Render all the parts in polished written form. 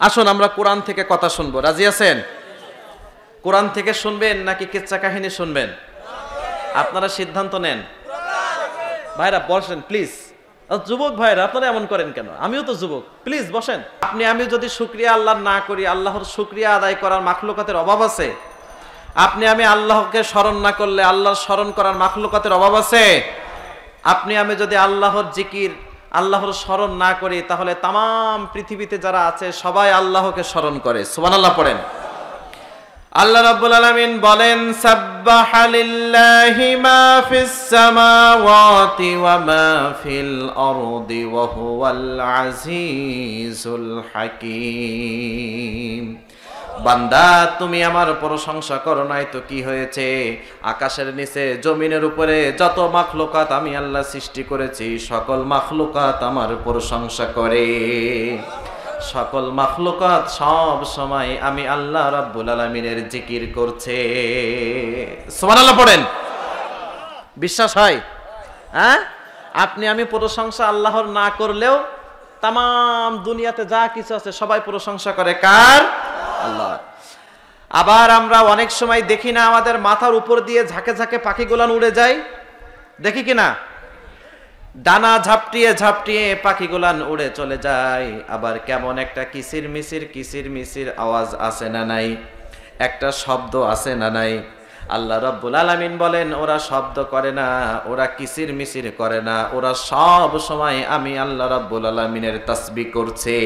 আসুন আমরা কোরআন থেকে কথা শুনবো, রাজি আছেন? কোরআন থেকে শুনবেন নাকি কিচ্ছা কাহিনী শুনবেন? আপনারা সিদ্ধান্ত নেন। ভাইরা বসেন প্লিজ। যুবক ভাইরা আপনারা এমন করেন কেন? আমিও তো যুবক, প্লিজ বসেন। আপনি আমি যদি শুকরিয়া আল্লাহর না করি, আল্লাহর শুকরিয়া আদায় করার মাখলুকাতের অভাব আছে? আপনি আমি আল্লাহকে স্মরণ না করলে আল্লাহর স্মরণ করার মাখলুকাতের অভাব আছে? আপনি আমি যদি আল্লাহর জিকির, আল্লাহর স্মরণ না করি, তাহলে তাম পৃথিবীতে যারা আছে সবাই আল্লাহকে স্মরণ করে। সুবহানাল্লাহ পড়েন। আল্লাহ রাব্বুল আলামিন বলেন, সাব্বাহা লিল্লাহি মা ফিস সামাওয়াতি ওয়া মা ফিল আরদি ওয়া হুয়াল আজিজুল হাকীম। বান্দা তুমি আমার প্রশংসা করো নাই তো কি হয়েছে? আকাশের নিচে জমিনের উপরে যত মাখলুকাত আমি আল্লাহ সৃষ্টি করেছি, সকল মাখলুকাত আমার প্রশংসা করে। সকল মাখলুকাত সব সময় আমি আল্লাহ রাব্বুল আলামিনের জিকির করছে। সুবহানাল্লাহ পড়েন। বিশ্বাস হয়? হ্যাঁ, আপনি আমি প্রশংসা আল্লাহর না করলেও তাম দুনিয়াতে যা কিছু আছে সবাই প্রশংসা করে কার? আল্লাহ। আবার আমরা অনেক সময় দেখি না, আমাদের মাথার উপর দিয়ে ঝাঁকে ঝাঁকে পাখিগুলান উড়ে যায়, দেখি কিনা? ডানা ঝাপটিয়ে ঝাপটিয়ে পাখিগুলান উড়ে চলে যায়। আবার কেমন একটা কিসির মিসির আওয়াজ আছে না নাই? একটা শব্দ আছে না নাই? আল্লাহ রাব্বুল আলামিন বলেন, ওরা শব্দ করে না, ওরা কিসির মিসির করে না, ওরা সব সময় আমি আল্লাহ রাব্বুল আলামিনের তাসবিহ করছে।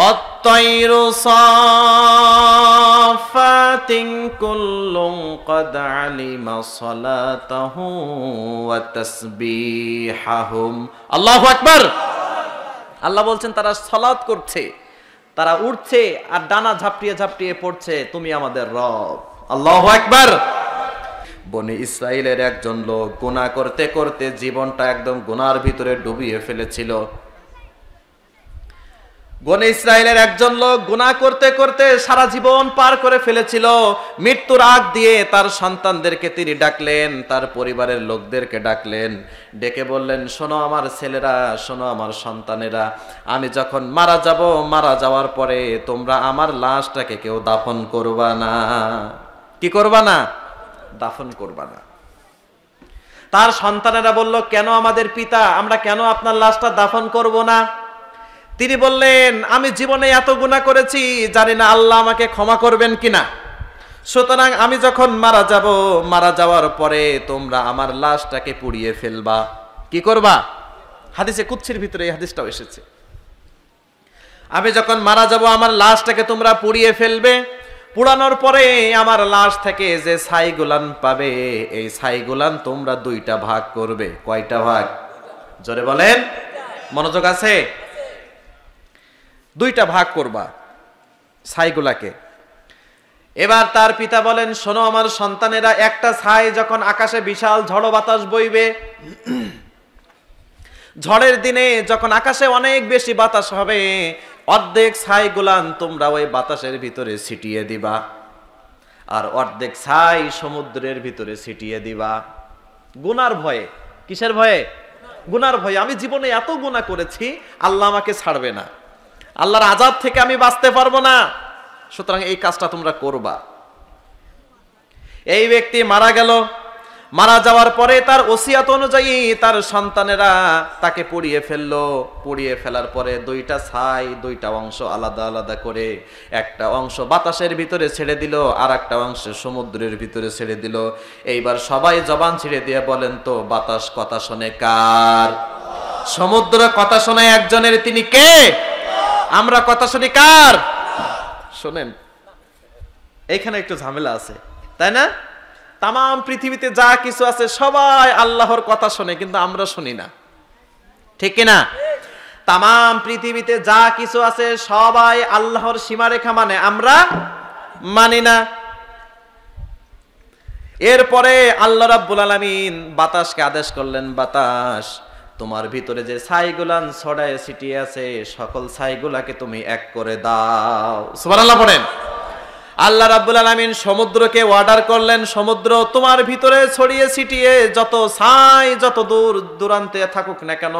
অত্তয়রু সাফাতিন কুল্লুন ক্বাদ আলিমা সালাতাহু ওয়া তাসবিহাহুম। আল্লাহু আকবার। আল্লাহ বলছেন তারা সালাত করছে, তারা উঠছে আর ডানা ঝাপটিয়ে ঝাপটিয়ে পড়ছে, তুমি আমাদের রব। আল্লাহু আকবার। বনি ইসরাইলের একজন লোক গুনাহ করতে করতে জীবনটা একদম গুনার ভিতরে ডুবিয়ে ফেলেছিল। বনি ইসরাইলের একজন লোক গুনাহ করতে করতে সারা জীবন পার করে ফেলেছিল। মৃত্যুর আগ দিয়ে তার সন্তানদেরকে তিনি ডাকলেন, তার পরিবারের লোকদেরকে ডাকলেন, ডেকে বললেন, শোনো আমার ছেলেরা, শোনো আমার সন্তানেরা, আমি যখন মারা যাব, মারা যাওয়ার পরে তোমরা আমার লাশটাকে কেউ দাফন করবা না। কি করবা না? দাফন করবা না। তার সন্তানেরা বলল, কেন আমাদের পিতা, আমরা কেন আপনার লাশটা দাফন করব না? তিনি বললেন, আমি জীবনে এত গুনাহ করেছি, জানি না আল্লাহ আমাকে ক্ষমা করবেন কিনা। সুতরাং আমি যখন মারা যাব, মারা যাওয়ার পরে তোমরা আমার লাশটাকে পুড়িয়ে ফেলবা। কি করবা? হাদিসে কুদসির ভিতরে এই হাদিসটাও এসেছে। আমি যখন মারা যাব আমার লাশটাকে তোমরা পুড়িয়ে ফেলবে, পুড়ানোর পরে আমার লাশ থেকে যে ছাইগুলান পাবে, এই ছাইগুলান তোমরা দুইটা ভাগ করবে। কয়টা ভাগ? জোরে বলেন, মনোযোগ আছে? দুইটা ভাগ করবা ছাইগুলাকে। এবার তার পিতা বলেন, শোনো আমার সন্তানেরা, একটা ছাই যখন আকাশে বিশাল ঝড় বাতাস বইবে, ঝড়ের দিনে যখন আকাশে অনেক বেশি বাতাস হবে, অর্ধেক ছাইগুলান তোমরা ওই বাতাসের ভিতরে ছিটিয়ে দিবা, আর অর্ধেক ছাই সমুদ্রের ভিতরে ছিটিয়ে দিবা। গুনার ভয়ে। কিসের ভয়ে? গুনার ভয়ে। আমি জীবনে এত গুনাহ করেছি, আল্লাহ আমাকে ছাড়বে না, আল্লাহর আযাব থেকে আমি বাঁচতে পারবো না, সুতরাং এই কাজটা তোমরা করবা। এই ব্যক্তি মারা গেল। মারা যাওয়ার পরে তার ওসিয়াত অনুযায়ী তার সন্তানেরা তাকে পুড়িয়ে ফেললো। পুড়িয়ে ফেলার পরে দুইটা ছাই, দুইটা অংশ আলাদা আলাদা করে, একটা অংশ বাতাসের ভিতরে ছেড়ে দিল, আর একটা অংশ সমুদ্রের ভিতরে ছেড়ে দিল। এইবার সবাই জবান ছেড়ে দিয়ে বলেন তো, বাতাস কথা শোনে কার? সমুদ্র কথা শোনে একজনের, তিনি কে? আমরা কথা শুনি কার? শোনেন, এইখানে একটু ঝামেলা আছে, তাই না? তাম পৃথিবীতে যা কিছু আছে সবাই আল্লাহর কথা শোনে, কিন্তু আমরা শুনি না, ঠিক কিনা? তাম পৃথিবীতে যা কিছু আছে সবাই আল্লাহর সীমারেখা মানে, আমরা মানি না। এরপরে আল্লাহ রাব্বুল আলামিন বাতাসকে আদেশ করলেন, বাতাস, তোমার ভিতরে যে ছাইগুলান ছড়ায় ছিটিয়ে আছে, সকল ছাইগুলাকে তুমি এক করে দাও। সুবহানাল্লাহ পড়েন। আল্লাহ রাব্বুল আলামিন সমুদ্রকে অর্ডার করলেন, সমুদ্র তোমার ভিতরে ছড়িয়ে ছিটিয়ে যত ছাই যত দূর দূরান্তে থাকুক না কেন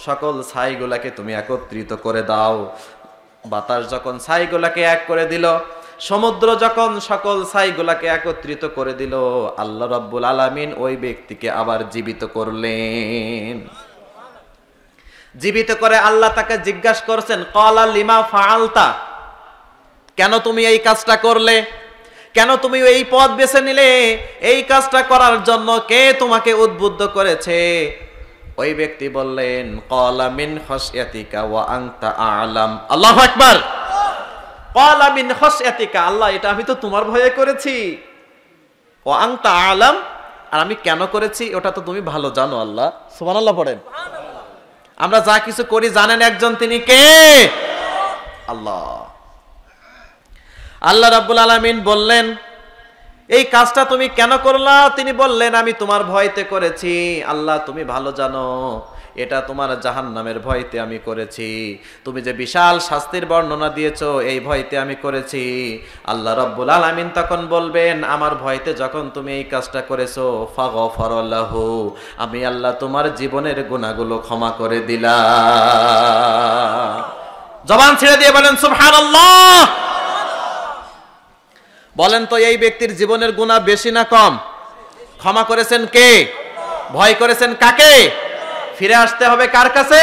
সকল ছাইগুলাকে তুমি একত্রিত করে দাও। বাতাস যখন ছাইগুলাকে এক করে দিল, সমুদ্র যখন সকল ছাইগুলাকে একত্রিত করে দিল, আল্লাহ রাব্বুল আলামিন ওই ব্যক্তিকে আবার জীবিত করলেন। জীবিত করে আল্লাহ তাকে জিজ্ঞাসা করছেন, ক্বালা লিমা ফাআলতা, কেন তুমি এই কাজটা করলে, কেন তুমি এই পথ বেছে নিলে, এই কাজটা করার জন্য কে তোমাকে উদ্বুদ্ধ করেছে? ওই ব্যক্তি বললেন, ক্বালা মিন খাশয়াতিকা ওয়া আনতা আ'লাম। আল্লাহু আকবার। ক্বালা মিন খাশয়াতিকা, আল্লাহ এটা আমি তো তোমার ভয়ে করেছি, ওয়া আনতা আ'লাম, আর আমি কেন করেছি ওটা তো তুমি ভালো জানো আল্লাহ। সুবহানাল্লাহ পড়েন। আমরা যা কিছু করি জানেন একজন, তিনি কে? আল্লাহ। আল্লাহ রাব্বুল আলামিন বললেন, এই কাজটা তুমি কেন করলা? তিনি বললেন, আমি তোমার ভয়তে করেছি আল্লাহ, তুমি ভালো জানো এটা তোমার জাহান্নামের ভয়তে আমি করেছি। তুমি যে বিশাল শাস্তির বর্ণনা দিয়েছো এই ভয়তে আমি করেছি। আল্লাহ রাব্বুল আলামিন তখন বলবেন, আমার ভয়তে যখন তুমি এই কাজটা করেছো, ফাগফারা লাহু, আমি আল্লাহ তোমার জীবনের গুনাহগুলো ক্ষমা করে দিলাম। জবান ছেড়ে দিয়ে বলেন সুবহানাল্লাহ। বলেন তো এই ব্যক্তির জীবনের গুনাহ বেশি না কম? ক্ষমা করেছেন কে? ভয় করেছেন কাকে? ফিরে আসতে হবে কার কাছে?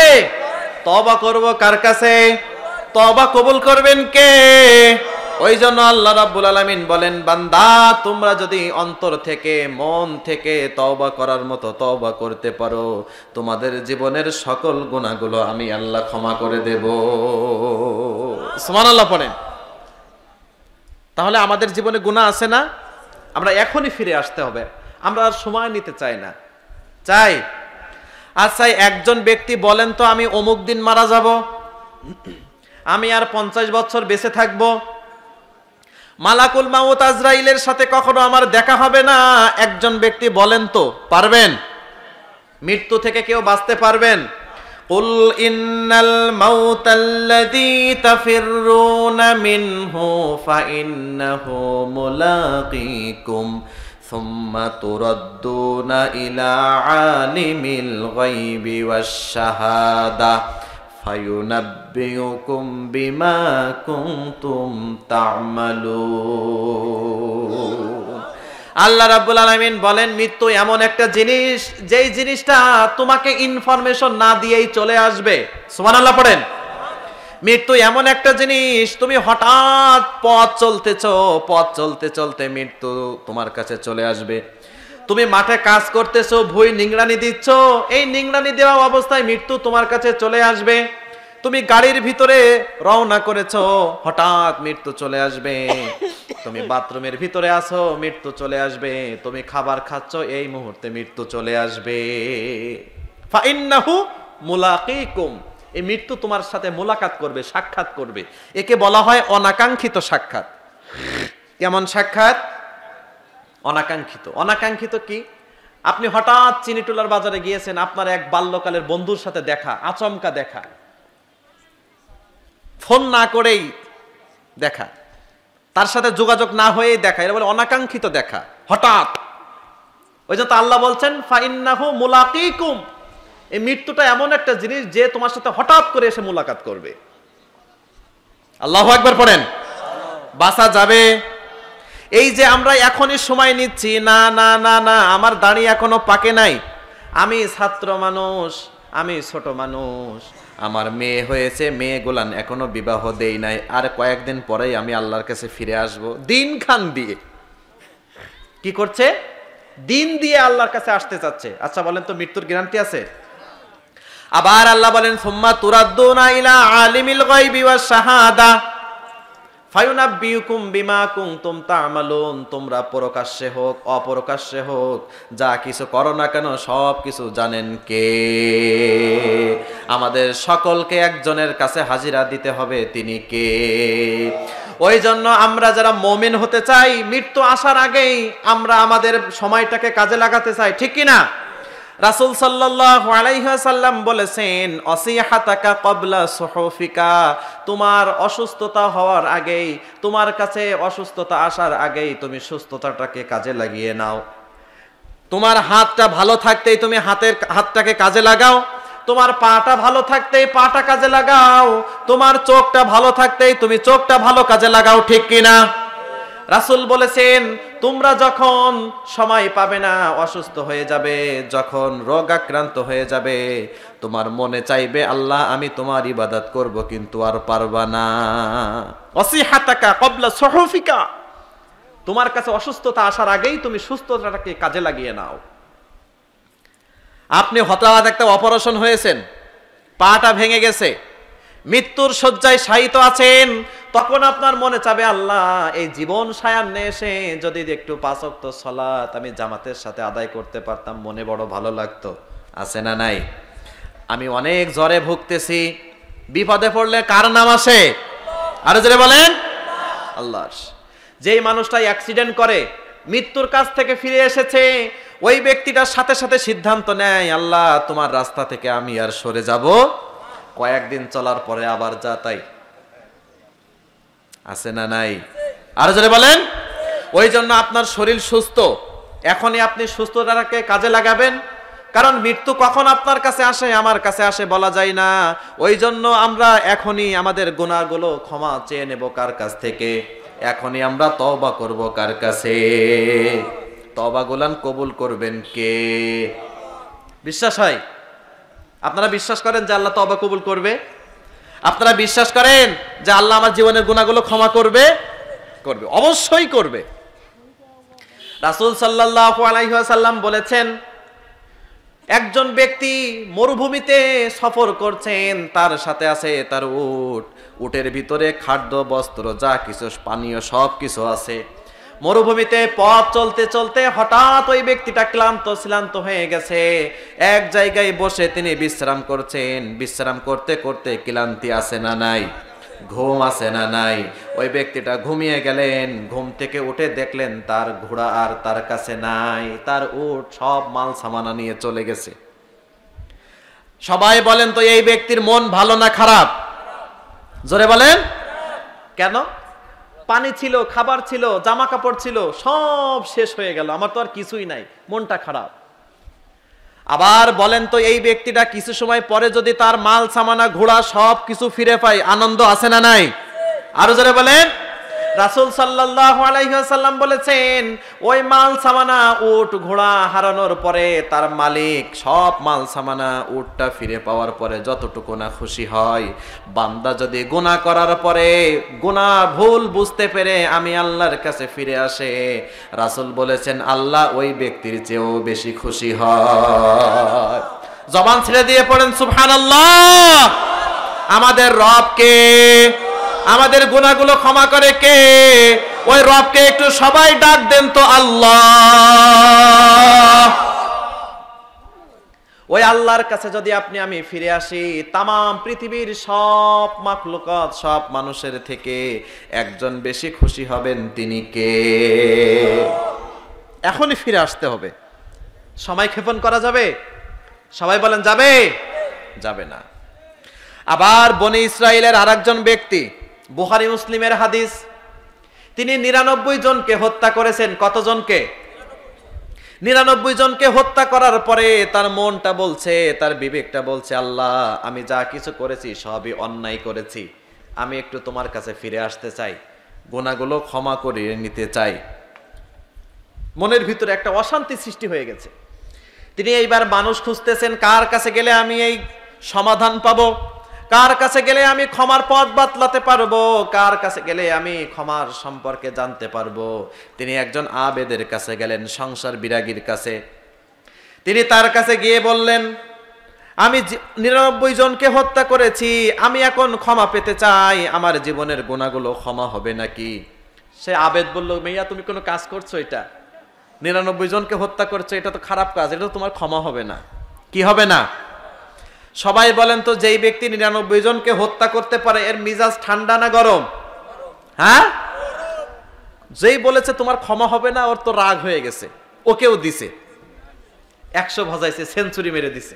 তওবা করব কার কাছে? তওবা কবুল করবেন কে? ওই জন্য আল্লাহ রাব্বুল আলামিন বলেন, বান্দা তোমরা যদি অন্তর থেকে মন থেকে তওবা করার মতো তওবা করতে পারো, তোমাদের জীবনের সকল গুনাহগুলো আমি আল্লাহ ক্ষমা করে দেব। সুবহানাল্লাহ পড়েন। তাহলে আমাদের জীবনে গুনাহ আছে না? আমরা এখনই ফিরে আসতে হবে, আমরা আর সময় নিতে চাই না। চাই? আচ্ছা একজন ব্যক্তি বলেন তো, আমি অমুক দিন মারা যাব, আমি আর 50 বছর বেঁচে থাকবো, মালাকুল মাউত আজরাইলের সাথে কখনো আমার দেখা হবে না, একজন ব্যক্তি বলেন তো, পারবেন? মৃত্যু থেকে কেউ বাঁচতে পারবেন? কুল ইন্নাল মাউতাল্লাযী তাফিররুনা মিনহু ফাইন্নাহু মুলাকীকুম সুম্মা তুরাদ্দুনা ইলা আলিমিল গায়বি ওয়াশ শাহাদা ফায়ুনাব্বিউকুম বিমা কুনতুম তা'মালুন। আল্লাহ রাব্বুল আলামিন বলেন, মৃত্যু এমন একটা জিনিস যেই জিনিসটা তোমাকে ইনফরমেশন না দিয়েই চলে আসবে। সুবহানাল্লাহ পড়েন। মৃত্যু এমন একটা জিনিস, তুমি হঠাৎ পথ চলতে চলতে মৃত্যু তোমার কাছে চলে আসবে। তুমি মাঠে কাজ করতেছো, ভুঁই নিংড়ানি দিচ্ছ, এই নিংড়ানি দেওয়া অবস্থায় মৃত্যু তোমার কাছে চলে আসবে। তুমি গাড়ির ভিতরে রওনা করেছো, হঠাৎ মৃত্যু চলে আসবে। তুমি বাথরুমের ভিতরে আছো, মৃত্যু চলে আসবে। তুমি খাবার খাচ্ছ, এই মুহূর্তে মৃত্যু চলে আসবে। ফাইন্নাহু মুলাকীকুম, এই মৃত্যু তোমার সাথে মুলাকাত করবে, সাক্ষাৎ করবে। একে বলা হয় অনাকাঙ্ক্ষিত সাক্ষাৎ। কেমন সাক্ষাৎ? অনাকাঙ্ক্ষিত। অনাকাঙ্ক্ষিত কি? আপনি হঠাৎ চিনিটুলার বাজারে গিয়েছেন, আপনার এক বাল্যকালের বন্ধুর সাথে দেখা, আচমকা দেখা, ফোন না করেই দেখা, তার সাথে যোগাযোগ না হয়েই দেখা, এটা বলে অনাকাঙ্ক্ষিত দেখা, হঠাৎ। ওই জন্য আল্লাহ বলছেন ফাইন্নাহু মুলাকীকুম, এই মৃত্যুটা এমন একটা জিনিস যে তোমার সাথে হঠাৎ করে এসে মুলাকাত করবে। আল্লাহু আকবার পড়েন। বাঁচা যাবে? এই যে আমরা এখনই সময় নিচ্ছি, না না না না, আমার দাড়ি এখনো পাকে নাই, আমি ছাত্র মানুষ, আমি ছোট মানুষ, আমার মেয়ে হয়েছে, মেয়ে গোলান এখনো বিবাহ দেই নাই, আর কয়েকদিন পরেই আমি আল্লাহর কাছে ফিরে আসব। দিন খান দিয়ে কি করছে? দিন দিয়ে আল্লাহর কাছে আসতে চাচ্ছে। আচ্ছা বলেন তো, মৃত্যুর গ্যারান্টি আছে? আবার আল্লাহ বলেন, সুম্মা তুরাদ্দুনা ইলা আলিমিল গায়বি ওয়াশ শাহাদা ফায়ুনাব্বিউকুম বিমা কুনতুম তা'মালুন, তোমরা প্রকাশ্যে হোক অপ্রকাশ্যে হোক যা কিছু করো না কেন সব কিছু জানেন কে? আমাদের সকলকে একজনের কাছে হাজিরা দিতে হবে, তিনি কে? ওই জন্য আমরা যারা মুমিন হতে চাই, মৃত্যু আসার আগেই আমরা আমাদের সময়টাকে কাজে লাগাতে চাই, ঠিক কি না? রাসূল সাল্লাল্লাহু আলাইহি ওয়াসাল্লাম বলেছেন, অসিহাতাকা ক্বাবলা সুহুফিকা, তোমার অসুস্থতা হওয়ার আগেই, তোমার কাছে অসুস্থতা আসার আগেই তুমি সুস্থতাটাকে কাজে লাগিয়ে নাও। তোমার হাতটা ভালো থাকতেই তুমি হাতটাকে কাজে লাগাও, তোমার পাটা ভালো থাকতেই পাটা কাজে লাগাও, তোমার চোখটা ভালো থাকতেই তুমি চোখটা ভালো কাজে লাগাও, ঠিক কিনা? রাসূল বলেছেন, তোমরা যখন সময় পাবে না, অসুস্থ হয়ে যাবে, যখন রোগাক্রান্ত হয়ে যাবে, তোমার মনে চাইবে আল্লাহ আমি তোমার ইবাদত করব, কিন্তু আর পারবা না। অসিহাতাকা ক্বাবলা সুহুফিকা, তোমার কাছে অসুস্থতা আসার আগেই তুমি সুস্থতাটাকে কাজে লাগিয়ে নাও। আপনি হঠাৎ একটা অপারেশন হয়েছেন, পাটা ভেঙে গেছে, মৃত্যুর শয্যায় শায়িত আছেন, তখন আপনার মনে চাবে আল্লাহ এই জীবন সায়ান্নে এসে যদি একটু 5 ওয়াক্ত সালাত আমি জামাতের সাথে আদায় করতে পারতাম, মনে বড় ভালো লাগতো। আছে না নাই? আমি অনেক জ্বরে ভুগতেছি, বিপদে পড়লে কার নাম আসে? আরো জোরে বলেন আল্লাহর। যেই মানুষটা অ্যাক্সিডেন্ট করে মৃত্যুর কাছ থেকে ফিরে এসেছে, ওই ব্যক্তিটার সাথে সাথে সিদ্ধান্ত নেয় আল্লাহ তোমার রাস্তা থেকে আমি আর সরে যাব, কয়েকদিন চলার পরে আবার যা তাই। আছে না নাই? আরো জোরে বলেন। ওই জন্য আপনার শরীর সুস্থ, এখনই আপনি সুস্থতাকে কাজে লাগাবেন, কারণ মৃত্যু কখন আপনার কাছে আসে আমার কাছে আসে বলা যায় না। ওই জন্য আমরা এখনই আমাদের গুনাহগুলো ক্ষমা চেয়ে নেব কার কাছ থেকে? এখনই আমরা তওবা করব কার কাছে? তওবা গুলান কবুল করবেন কে? বিশ্বাস হয়? আপনারা বিশ্বাস করেন যে আল্লাহ তওবা কবুল করবে? আপনারা বিশ্বাস করেন যে আল্লাহ আমার জীবনের গুনাহগুলো ক্ষমা করবে? করবে, অবশ্যই করবে। রাসূল সাল্লাল্লাহু আলাইহি ওয়াসাল্লাম বলেছেন, একজন ব্যক্তি মরুভূমিতে সফর করছেন, তার সাথে আছে তার উট, উটের ভিতরে খাদ্য বস্ত্র যা কিছু পানীয় সব কিছু আছে। মরুভূমিতে পথ চলতে চলতে হঠাৎ ওই ব্যক্তিটা ক্লান্ত হয়ে গেছে, এক জায়গায় বসে তিনি বিশ্রাম করছেন। বিশ্রাম করতে করতে ক্লান্তি আসে না নাই? ঘুম আসে না নাই? ওই ব্যক্তিটা ঘুমিয়ে গেলেন, ঘুম থেকে উঠে দেখলেন তার ঘোড়া আর তার কাছে নাই, তার উট সব মাল সামানা নিয়ে চলে গেছে। সবাই বলেন তো এই ব্যক্তির মন ভালো না খারাপ? জোরে বলেন। কেন? পানি ছিল, খাবার ছিল, জামা কাপড় ছিল, সব শেষ হয়ে গেল, আমার তো আর কিছুই নাই, মনটা খারাপ। আবার বলেন তো এই ব্যক্তিটা কিছু সময় পরে যদি তার মাল সামানা ঘোড়া সব কিছু ফিরে পায়, আনন্দ আছে না নাই? আরো জোরে বলেন। রাসূল সাল্লাল্লাহু আলাইহি ওয়াসাল্লাম বলেছেন, ওই মাল সামানা উট ঘোড়া হারানোর পরে তার মালিক সব মাল সামানা উটটা ফিরে পাওয়ার পরে যতটুকু না খুশি হয়, বান্দা যদি গুনাহ করার পরে গুনাহ ভুল বুঝতে পেরে আমি আল্লাহর কাছে ফিরে আসে, রাসূল বলেছেন আল্লাহ ওই ব্যক্তির চেয়েও বেশি খুশি হয়। জবান ছেড়ে দিয়ে পড়েন সুবহানাল্লাহ। আমাদের রব কে? আমাদের গুনাহগুলো ক্ষমা করে কে? ওই রবকে একটু সবাই ডাক দেন তো আল্লাহ। ওই আল্লাহর কাছে যদি আপনি আমি ফিরে আসি, তামাম পৃথিবীর সব মাখলুকাত সব মানুষের থেকে একজন বেশি খুশি হবেন, তিনি কে? এখনই ফিরে আসতে হবে। সময় ক্ষেপণ করা যাবে? সবাই বলেন যাবে? যাবে না। আবার বনি ইসরাইলের আরেকজন ব্যক্তি, বুখারী মুসলিমের হাদিস, তিনি 99 জনকে হত্যা করেছেন। কতজনকে? 99 জনকে হত্যা করার পরে তার মনটা বলছে, তার বিবেকটা বলছে আল্লাহ আমি যা কিছু করেছি সবই অন্যায় করেছি, আমি একটু তোমার কাছে ফিরে আসতে চাই, গুনাহগুলো ক্ষমা করে নিতে চাই। মনের ভিতরে একটা অশান্তি সৃষ্টি হয়ে গেছে। তিনি এইবার মানুষ খুঁজতেছেন, কার কাছে গেলে আমি এই সমাধান পাবো, কার কাছে গেলে আমি ক্ষমার পথ বাতলাতে পারবো, কার কাছে গেলে আমি ক্ষমার সম্পর্কে জানতে পারবো। তিনি একজন আবেদের কাছে গেলেন, সংসার বিরাগীর কাছে। তিনি তার কাছে গিয়ে বললেন, আমি 99 জনকে হত্যা করেছি, আমি এখন ক্ষমা পেতে চাই, আমার জীবনের গুনাহগুলো ক্ষমা হবে নাকি? সে আবেদ বলল, মেয়া তুমি কোনো কাজ করছো, এটা 99 জনকে হত্যা করছো, এটা তো খারাপ কাজ, এটা তো তোমার ক্ষমা হবে না। কি হবে না? সবাই বলেন তো যেই ব্যক্তি 99 জনকে হত্যা করতে পারে এর মিজাজ ঠান্ডা না গরম? হ্যাঁ? যেই বলেছে তোমার ক্ষমা হবে না, ওর তো রাগ হয়ে গেছে, ওকেও দিছে। 100 ভজাইছে, সেঞ্চুরি মেরে দিছে,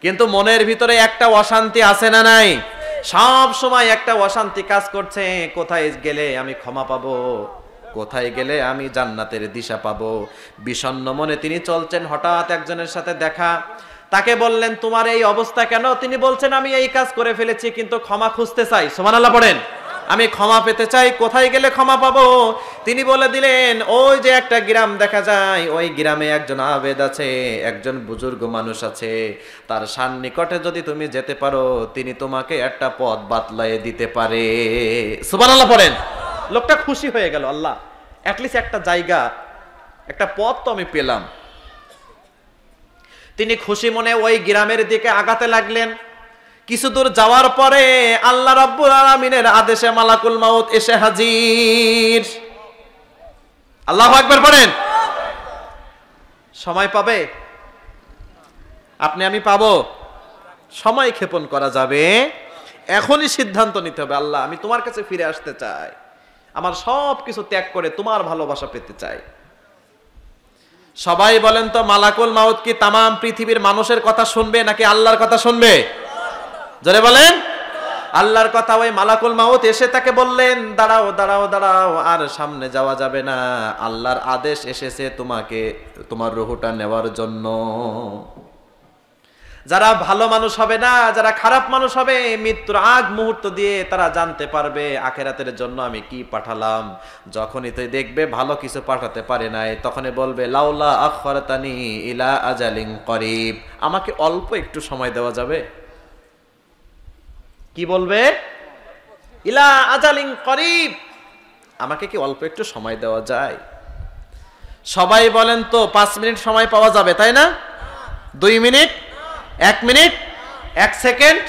কিন্তু মনের ভিতরে একটা অশান্তি আছে না নাই? সব সময় একটা অশান্তি কাজ করছে, কোথায় গেলে আমি ক্ষমা পাবো, কোথায় গেলে আমি জান্নাতের দিশা পাবো। বিষণ্ণ মনে তিনি চলছেন, হঠাৎ একজনের সাথে দেখা। তাকে বললেন তোমার এই অবস্থা কেন? তিনি বলছেন আমি এই কাজ করে ফেলেছি, কিন্তু ক্ষমা খুঁজতে চাই। সুবহানাল্লাহ পড়েন। আমি ক্ষমা পেতে চাই, কোথায় গেলে ক্ষমা পাবো? তিনি বলে দিলেন ওই যে একটা গ্রাম দেখা যায়, ওই গ্রামে একজন আবেদ আছে, একজন বুজুর্গ মানুষ আছে, তার সান্নিকটে যদি তুমি যেতে পারো, তিনি তোমাকে একটা পথ বাতলায়ে দিতে পারে। সুবহানাল্লাহ পড়েন। লোকটা খুশি হয়ে গেল, আল্লাহ অ্যাটলিস্ট একটা জায়গা, একটা পথ তো আমি পেলাম। তিনি খুশি মনে ওই গ্রামের দিকে আগাতে লাগলেন। কিছু দূর যাওয়ার পরে আল্লাহ রাব্বুল আলামিনের আদেশে মালাকুল মাউত এসে হাজির। আল্লাহু আকবার পড়েন। সময় পাবে? আপনি আমি পাবো? সময় ক্ষেপণ করা যাবে? এখনই সিদ্ধান্ত নিতে হবে, আল্লাহ আমি তোমার কাছে ফিরে আসতে চাই, আমার সব কিছু ত্যাগ করে তোমার ভালোবাসা পেতে চাই। সবাই বলেন তো, মালাকুল মাউত কি তামাম পৃথিবীর মানুষের কথা শুনবে নাকি আল্লাহর কথা শুনবে? জোরে বলেন। আল্লাহর কথা। ওই মালাকুল মাউত এসে তাকে বললেন দাঁড়াও দাঁড়াও দাঁড়াও, আর সামনে যাওয়া যাবে না, আল্লাহর আদেশ এসেছে তোমাকে, তোমার রূহটা নেওয়ার জন্য। যারা ভালো মানুষ হবে না, যারা খারাপ মানুষ হবে, মৃত্যুর আগ মুহূর্ত দিয়ে তারা জানতে পারবে আখিরাতের জন্য আমি কি পাঠালাম। যখনই তুই দেখবে ভালো কিছু পাঠাতে পারে নাই, তখনই বলবে লাউলা আখরতানি ইলা আজালিন করিব, আমাকে অল্প একটু সময় দেওয়া যাবে? কি বলবে? ইলা আজালিন করিব, আমাকে কি অল্প একটু সময় দেওয়া যায়? সবাই বলেন তো 5 মিনিট সময় পাওয়া যাবে, তাই না? 2 মিনিট, 1 মিনিট, 1 সেকেন্ড।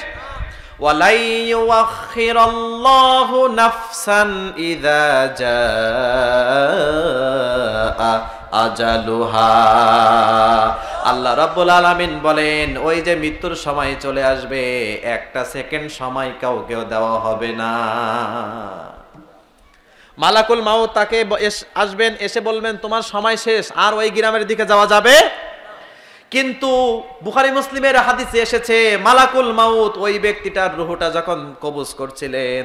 ওয়ালাই ইউআখিরাল্লাহু নাফসান ইযা জাআ আজালুহা। আল্লাহ রাব্বুল আলামিন বলেন ওই যে মৃত্যুর সময় চলে আসবে, 1 সেকেন্ড সময় কাউকেও দেওয়া হবে না। মালাকুল মাউত তাকে আসবেন, এসে বলবেন তোমার সময় শেষ, আর ওই গ্রামের দিকে যাওয়া যাবে? কিন্তু বুখারী মুসলিমের হাদিসে এসেছে মালাকুল মাউত ওই ব্যক্তিটার রূহটা যখন কবজ করছিলেন,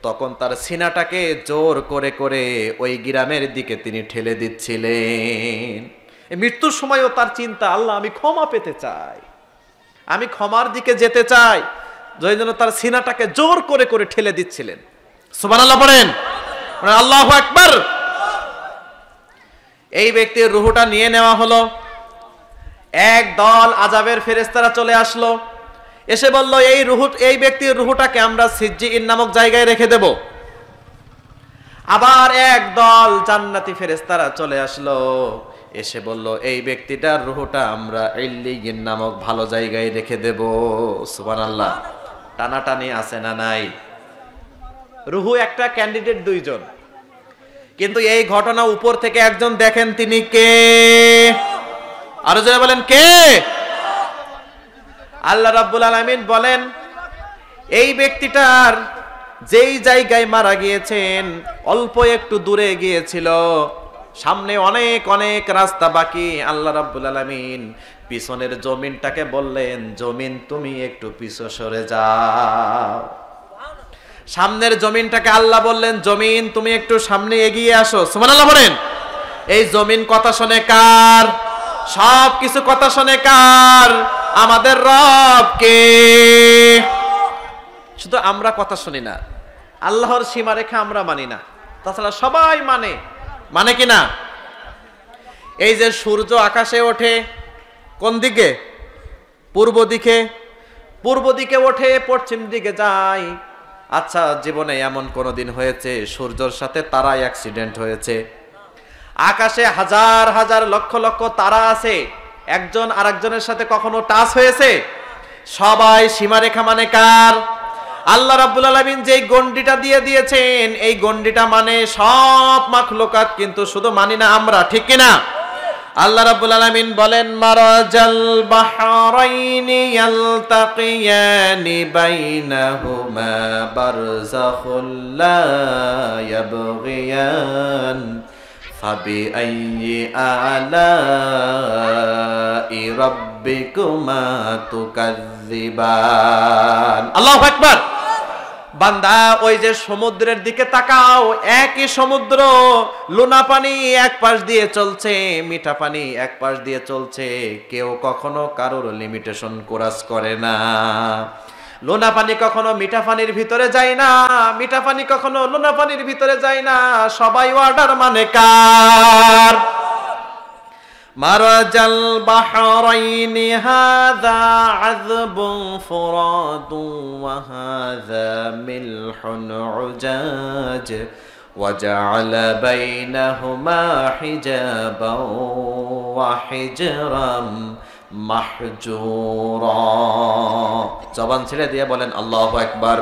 তখন তার সিনাটাকে জোর করে করে ওই গ্রামের দিকে তিনি ঠেলে দিচ্ছিলেন। মৃত্যুর সময়ও তার চিন্তা, আল্লাহ আমি ক্ষমা পেতে চাই, আমি ক্ষমার দিকে যেতে চাই, যার জন্য তার সিনাটাকে জোর করে করে ঠেলে দিচ্ছিলেন। সুবহানাল্লাহ পড়েন, আল্লাহু আকবার। এই ব্যক্তির রূহটা নিয়ে নেওয়া হলো। এক দল আযাবের ফেরেশতারা চলে আসলো, এসে বলল এই ব্যক্তির রূহটাকে আমরা সিজ্জিন নামক জায়গায় রেখে দেব। আবার এক দল জান্নাতি ফেরেশতারা চলে আসলো, এসে বলল এই ব্যক্তিটার রূহটা আমরা ইল্লিয়িন নামক ভালো জায়গায় রেখে দেব। সুবহানাল্লাহ। টানাটানি আছে না নাই? রূহু একটা, ক্যান্ডিডেট 2 জন, কিন্তু এই ঘটনা উপর থেকে একজন দেখেন, তিনি কে? আরো যারা বলেন কে? আল্লাহ রাব্বুল আলামিন বলেন এই ব্যক্তিটার যেই জায়গায় মারা গিয়েছেন অল্প একটু দূরে গিয়েছিল, সামনে অনেক অনেক রাস্তা বাকি। আল্লাহ রাব্বুল আলামিন পিছনের জমিনটাকে বললেন জমিন তুমি একটু পিছু সরে যাও। সামনের জমিনটাকে আল্লাহ বললেন জমিন তুমি একটু সামনে এগিয়ে আসো। সুবহানাল্লাহ বলেন। এই জমিন কথা শুনে কার? সব কিছু কথা শুনে কার? আমাদের রব কে? শুধু আমরা কথা শুনি না, আল্লাহর সীমারেখা আমরা মানি না, তাছাড়া সবাই মানে কি না? এই যে সূর্য আকাশে ওঠে কোন দিকে? পূর্ব দিকে। পূর্ব দিকে ওঠে পশ্চিম দিকে যায়। আচ্ছা, জীবনে এমন কোনদিন হয়েছে সূর্যের সাথে তারায় অ্যাক্সিডেন্ট হয়েছে? আকাশে হাজার হাজার লক্ষ লক্ষ তারা আছে, একজন আরেকজনের সাথে কখনো টাচ হয়েছে? সবাই সীমারেখা মানে কার? আল্লাহ রাব্বুল আলামিন যেই গন্ডিটা দিয়ে দিয়েছেন, এই গন্ডিটা মানে সব মাখলুকাত, কিন্তু শুধু মানি না আমরা, ঠিক কিনা? আল্লাহ রাব্বুল আলামিন বলেন মারাজাল বাহরাইনি ইয়ালতাকিয়ানি বাইনাহুমা বারযাখুল লা ইয়াবগিয়ান ফাবিআইয়ি আলাই রাব্বিকুমা তুকাযযিবান। আল্লাহু আকবার। বান্দা ওই যে সমুদ্রের দিকে তাকাও, একই সমুদ্র, লোনা পানি এক পাশ দিয়ে চলছে, মিঠা পানি এক পাশ দিয়ে চলছে, কেউ কখনো কারোর লিমিটেশন ক্রস করে না। লোনা পানি কখনো মিঠা পানির ভিতরে যায় না, মিঠা পানি কখনো লোনা পানির ভিতরে যায় না, সবাই অর্ডার মানে কার? মারাজাল বাহরাইনি হাযা আযবুন ফুরাদু ওয়া হাযা মিলহুন উজাজ ওয়া জাআলা বাইনাহুমা হিজাবান ওয়া হিজরাম মাহজুরা। জবান ছেড়ে দিয়ে বলেন আল্লাহু আকবার।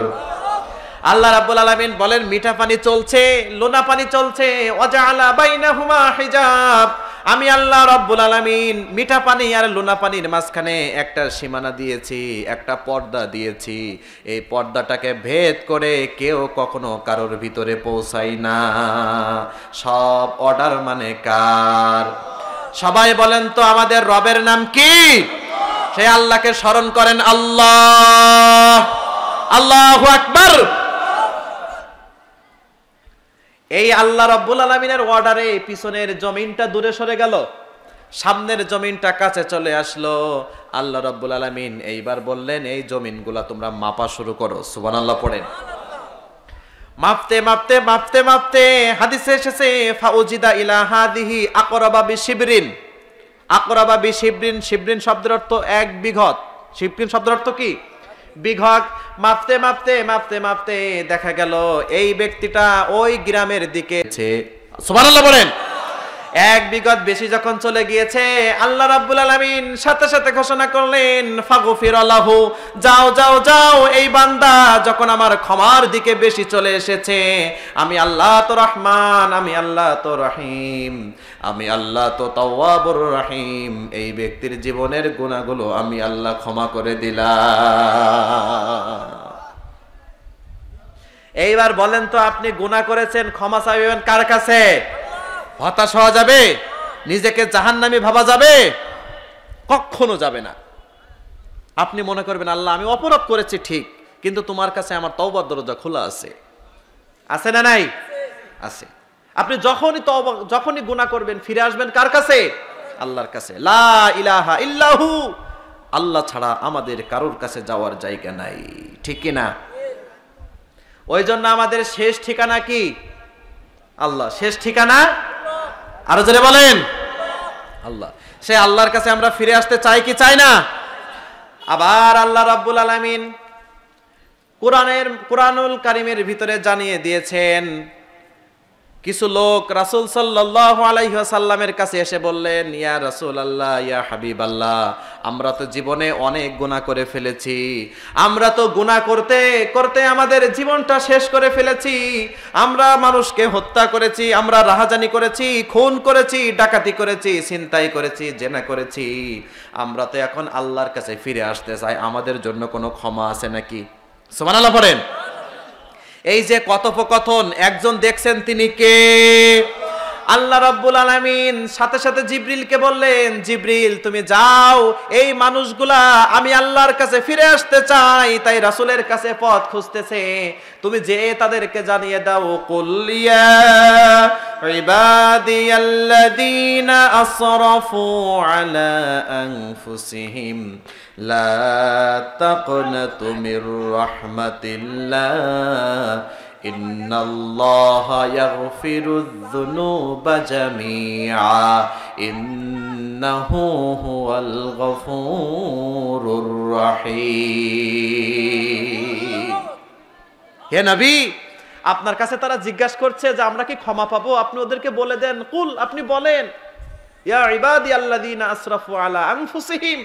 আল্লাহ রাব্বুল আলামিন বলেন মিঠা পানি চলছে, লোনা পানি চলছে, ওয়া জাআলা বাইনাহুমা হিজাব, আমি আল্লাহ রাব্বুল আলামিন মিঠা পানি আর লোনা পানির মাঝখানে একটা সীমানা দিয়েছি, একটা পর্দা দিয়েছি। এই পর্দাটাকে ভেদ করে কেউ কখনো কারোর ভিতরে পৌঁছায় না। সব অর্ডার মানে কার? সবাই বলেন তো আমাদের রবের নাম কি? সেই আল্লাহকে স্মরণ করেন, আল্লাহ, আল্লাহু আকবার। এই আল্লাহ রাব্বুল আলামিনের অর্ডারে পিছনের জমিনটা দূরে সরে গেল, সামনের জমিনটা কাছে চলে আসলো। আল্লাহ রাব্বুল আলামিন এইবার বললেন এই জমিনগুলা তোমরা মাপা শুরু করো। সুবহানাল্লাহ পড়েন। মাপতে মাপতে মাপতে মাপতে হাদিসে এসেছে ফাউজিদা ইলা হাদিহি আকরাবা বিশিবরিন। আকরাবা বিশিবরিন, শিবরিন শব্দের অর্থ এক বিঘত, শিবরিন শব্দের অর্থ কি? বিঘত। মাপতে মাপতে মাপতে মাপতে দেখা গেল এই ব্যক্তিটা ওই গ্রামের দিকে, সুবহানাল্লাহ বলেন। এক বিঘত বেশি যখন চলে গিয়েছে, আল্লাহ রাব্বুল আলামিন সাথে সাথে ঘোষণা করলেন ফাগফির লাহু, যাও যাও যাও, এই বান্দা যখন আমার ক্ষমার দিকে বেশি চলে এসেছে, আমি আল্লাহ তো রহমান, আমি আল্লাহ তো রহিম, আমি আল্লাহ তো তাওয়াবুর রহিম, এই ব্যক্তির জীবনের গুনাহগুলো আমি আল্লাহ ক্ষমা করে দিলাম। এইবার বলেন তো আপনি গুনাহ করেছেন, ক্ষমা চাইবেন কার কাছে? হতাশ হওয়া যাবে? নিজেকে জাহান্নামী ভাবা যাবে? কখনো যাবে না। আপনি মনে করবেন আল্লাহ আমি অপরাধ করেছি ঠিক, কিন্তু তোমার কাছে আমার তওবার দরজা খোলা আছে। আছে না নাই? আছে। আপনি যখনই গুনাহ করবেন ফিরে আসবেন কার কাছে? আল্লাহর কাছে। লা ইলাহা ইল্লাহু, আল্লাহ ছাড়া আমাদের কারোর কাছে যাওয়ার জায়গা নাই, ঠিক কি না? ওই জন্য আমাদের শেষ ঠিকানা কি? আল্লাহ। শেষ ঠিকানা আরো জোরে বলেন আল্লাহ। সে আল্লাহর কাছে আমরা ফিরে আসতে চাই কি চাই না? আবার আল্লাহ রাব্বুল আলামিন কুরআনুল কারীমের ভিতরে জানিয়ে দিয়েছেন, কিছু লোক রাসূল সাল্লাল্লাহু আলাইহি ওয়াসাল্লামের কাছে এসে বললেন, ইয়া রাসূলুল্লাহ, ইয়া হাবিবাল্লাহ, আমরা তো জীবনে অনেক গুনাহ করে ফেলেছি, আমরা তো গুনাহ করতে করতে আমাদের জীবনটা শেষ করে ফেলেছি, আমরা মানুষকে হত্যা করেছি, আমরা রাহাজানি করেছি, খুন করেছি, ডাকাতি করেছি, ছিনতাই করেছি, জেনা করেছি, আমরা তো এখন আল্লাহর কাছে ফিরে আসতে চাই, আমাদের জন্য কোনো ক্ষমা আছে নাকি? সুবহানাল্লাহ পড়েন। এই যে কথোপকথন, একজন দেখছেন তিনি কে? আল্লাহ রাব্বুল আলামিন সাথে সাথে জিবরিলকে বললেন, জিবরিল তুমি যাও, এই মানুষগুলা আমি আল্লাহর কাছে ফিরে আসতে চাই, তাই রাসূলের কাছে পথ খুঁজতেছে, তুমি যে তাদেরকে জানিয়ে দাও, কুল ইয়া ইবাদিয়াল্লাযীনা আসরাফু আলা আনফুসিহিম লা তাকনাতু মির রাহমাতিল্লাহ ইন্নাল্লাহা ইয়াগফিরুয যুনুবা জামিআ ইন্নাহু হুয়াল গফুরুর রহিম। হে নবী, আপনার কাছে তারা জিজ্ঞাসা করছে যে আমরা কি ক্ষমা পাবো, আপনি ওদেরকে বলে দেন, কুল আপনি বলেন, ইয়া ইবাদিয়াল্লাযীনা আসরাফু আলা আনফুসিহিম,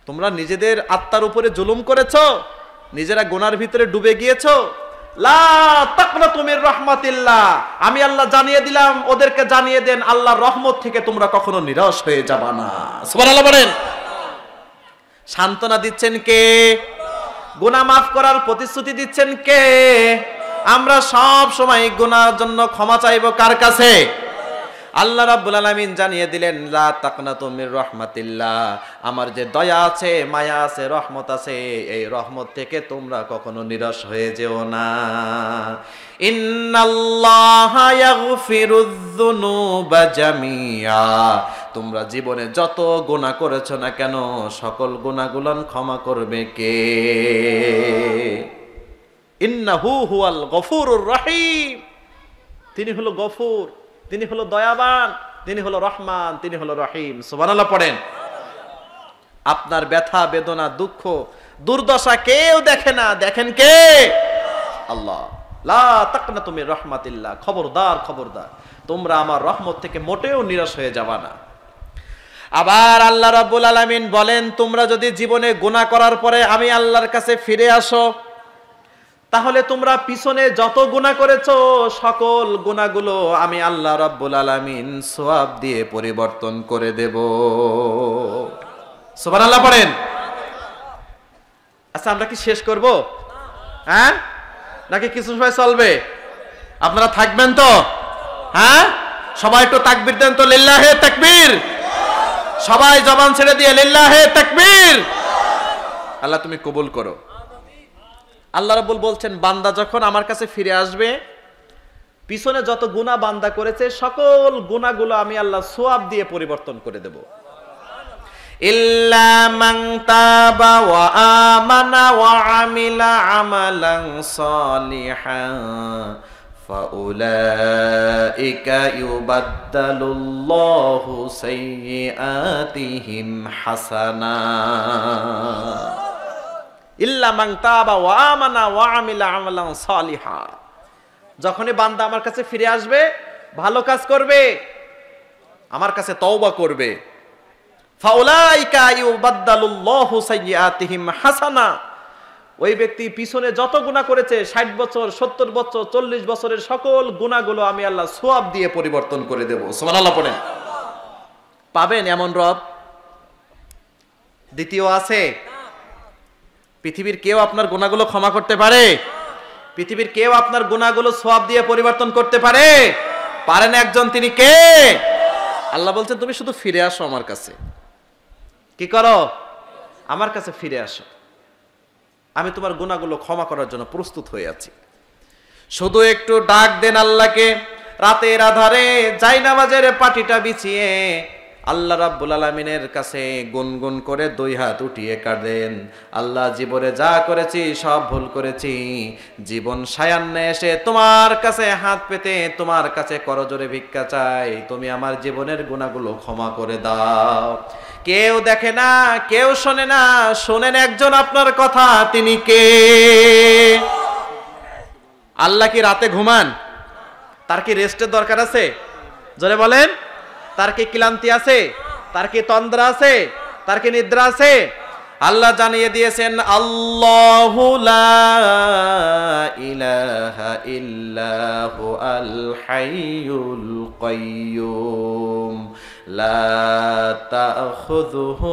তোমরা নিজেদের আত্মার উপরে জুলুম করেছো, নিজেরা গুনার ভিতরে ডুবে গিয়েছো, লা তাকনাতু মির রাহমাতিল্লাহ, আমি আল্লাহ জানিয়ে দিলাম, ওদেরকে জানিয়ে দেন আল্লাহর রহমত থেকে তোমরা কখনো নিরাশ হয়ে যাবা না। সুবহানাল্লাহ বলেন। সান্ত্বনা দিচ্ছেন কে? গুনাহ মাফ করার প্রতিশ্রুতি দিচ্ছেন কে? আমরা সব সময় গুনার জন্য ক্ষমা চাইবো কার কাছে? আল্লাহ রাব্বুল আলামিন জানিয়ে দিলেন লা তাকনাতু মির রাহমাতিল্লাহ, আমার যে দয়া আছে, মায়া আছে, রহমত আছে, এই রহমত থেকে তোমরা কখনো নিরাশ হয়ে যেও না। ইন্নাল্লাহা ইয়াগফিরুয যুনুবা জামিআ, তোমরা জীবনে যত গুনাহ করেছো না কেন সকল গুনাহগুলো ক্ষমা করবে কে? ইন্নাহু হুয়াল গফুরুর রহিম, তিনি হলো গফুর, তিনি হলো দয়াবান, তিনি হলো রহমান, তিনি হলো রহিম। সুবহানাল্লাহ পড়েন। আপনার ব্যথা বেদনা দুঃখ দুর্দশা কেউ দেখে না, দেখেন কে? আল্লাহ। লা তাকনাতু মির রাহমাতিল্লাহ, খবরদার খবরদার, তোমরা আমার রহমত থেকে মোটেও নিরাশ হয়ে যাবা না। আবার আল্লাহ রাব্বুল আলামিন বলেন, তোমরা যদি জীবনে গুনাহ করার পরে আমি আল্লাহর কাছে ফিরে আসো, তাহলে তোমরা পিছনে যত গুনাহ করেছো সকল গুনাহগুলো আমি আল্লাহ রাব্বুল আলামিন সওয়াব দিয়ে পরিবর্তন করে দেব। সুবহানাল্লাহ পড়েন। আচ্ছা, আমরা কি শেষ করব? হ্যাঁ, নাকি কিছু সময় চলবে? আপনারা থাকবেন তো? হ্যাঁ, সবাই একটু তাকবীর দেন তো, লিল্লাহে তাকবীর। সবাই জবান ছেড়ে দিয়ে লিল্লাহে তাকবীর। আল্লাহ তুমি কবুল করো। আল্লাহ রাব্বুল বলছেন, বান্দা যখন আমার কাছে ফিরে আসবে, পিছনে যত গুনাহ বান্দা করেছে সকল গুনাহগুলো আমি আল্লাহ সওয়াব দিয়ে পরিবর্তন করে দেব। ইল্লা মান তাবা ওয়া আমানা ওয়া আমিলা আমালান সালিহান ফাউলাইকা ইউবাদদালুল্লাহু সাইয়্যাতিহিম হাসানাত। ইল্লা মান তাবা ওয়া আমানা ওয়া আমিলা আমালান সালিহা, যখনই বান্দা আমার কাছে ফিরে আসবে, ভালো কাজ করবে, আমার কাছে তওবা করবে, ফাউলাইকা ইউবাদদালুল্লাহু সাইয়্যাতিহিম হাসানা, ওই ব্যক্তি পিছনে যত গুনাহ করেছে 60 বছর 70 বছর 40 বছরের সকল গুনাহগুলো আমি আল্লাহ সওয়াব দিয়ে পরিবর্তন করে দেব। সুবহানাল্লাহ পড়েন। পাবেন এমন রব দ্বিতীয় আছে? পৃথিবীর কেউ আপনার গুনাহগুলো ক্ষমা করতে পারে? পৃথিবীর কেউ আপনার গুনাহগুলো সওয়াব দিয়ে পরিবর্তন করতে পারে? পারেন একজন, তিনি কে? আল্লাহ বলছেন, তুমি শুধু ফিরে আসো আমার কাছে। কি করো? আমার কাছে ফিরে আসো, আমি তোমার গুনাহগুলো ক্ষমা করার জন্য প্রস্তুত হয়ে আছি। শুধু একটু ডাক দেন আল্লাহকে, রাতের আধারে জায়নামাজের পাটিটা বিছিয়ে আল্লাহ রাব্বুল আলামিনের কাছে গুনগুন করে দুই হাত উঠিয়ে কাঁদেন, আল্লাহ জীবনে যা করেছি সব ভুল করেছি, জীবন সায়ান্নে এসে তোমার কাছে হাত পেতে তোমার কাছে করজোরে ভিক্ষা চাই, তুমি আমার জীবনের গুনাহগুলো ক্ষমা করে দাও। কেউ দেখে না, কেউ শোনে না, শোনেন একজন আপনার কথা, তিনি কে? আল্লাহ কি রাতে ঘুমান? তার কি রেস্টের দরকার আছে? জোরে বলেন। তার কি ক্লান্তি আছে? তার কি তন্দ্রা আছে? তার কি নিদ্রা আছে? আল্লাহ জানিয়ে দিয়েছেন, আল্লাহু লা ইলাহা ইল্লাহু আল হাইয়ুল কাইয়্যুম লা তাখুযুহু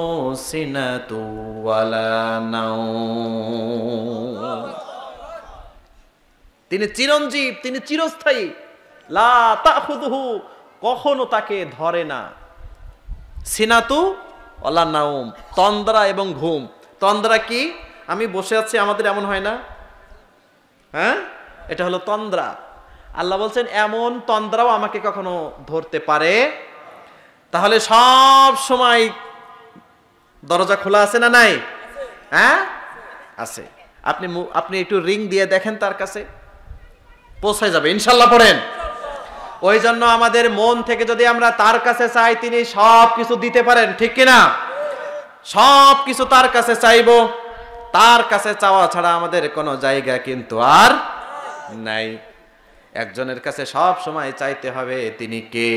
সিনাতু ওয়ালা নাওম। তিনি চিরঞ্জীব, তিনি চিরস্থায়ী। লা তাখুযুহু, কখনো তাকে ধরে না। সিনাতু ওয়ালা নাওম, তন্দ্রা এবং ঘুম। তন্দ্রা কি? আমি বসে আছি, আমাদের এমন হয় না? হ্যাঁ, এটা হলো তন্দ্রা। আল্লাহ বলছেন, এমন তন্দ্রাও আমাকে কখনো ধরতে পারে? তাহলে সব সময় দরজা খোলা আছে না নাই? হ্যাঁ, আছে। আপনি একটু রিং দিয়ে দেখেন, তার কাছে পৌঁছায় যাবে ইনশাল্লাহ। পড়েন। ওই জন্য আমাদের মন থেকে যদি আমরা তার কাছে চাই, তিনি সব কিছু দিতে পারেন, ঠিক কিনা? সব কিছু তার কাছে চাইবো, তার কাছে চাওয়া ছাড়া আমাদের কোনো জায়গা কিন্তু আর নাই। একজনের কাছে সব সময় চাইতে হবে, তিনি কে?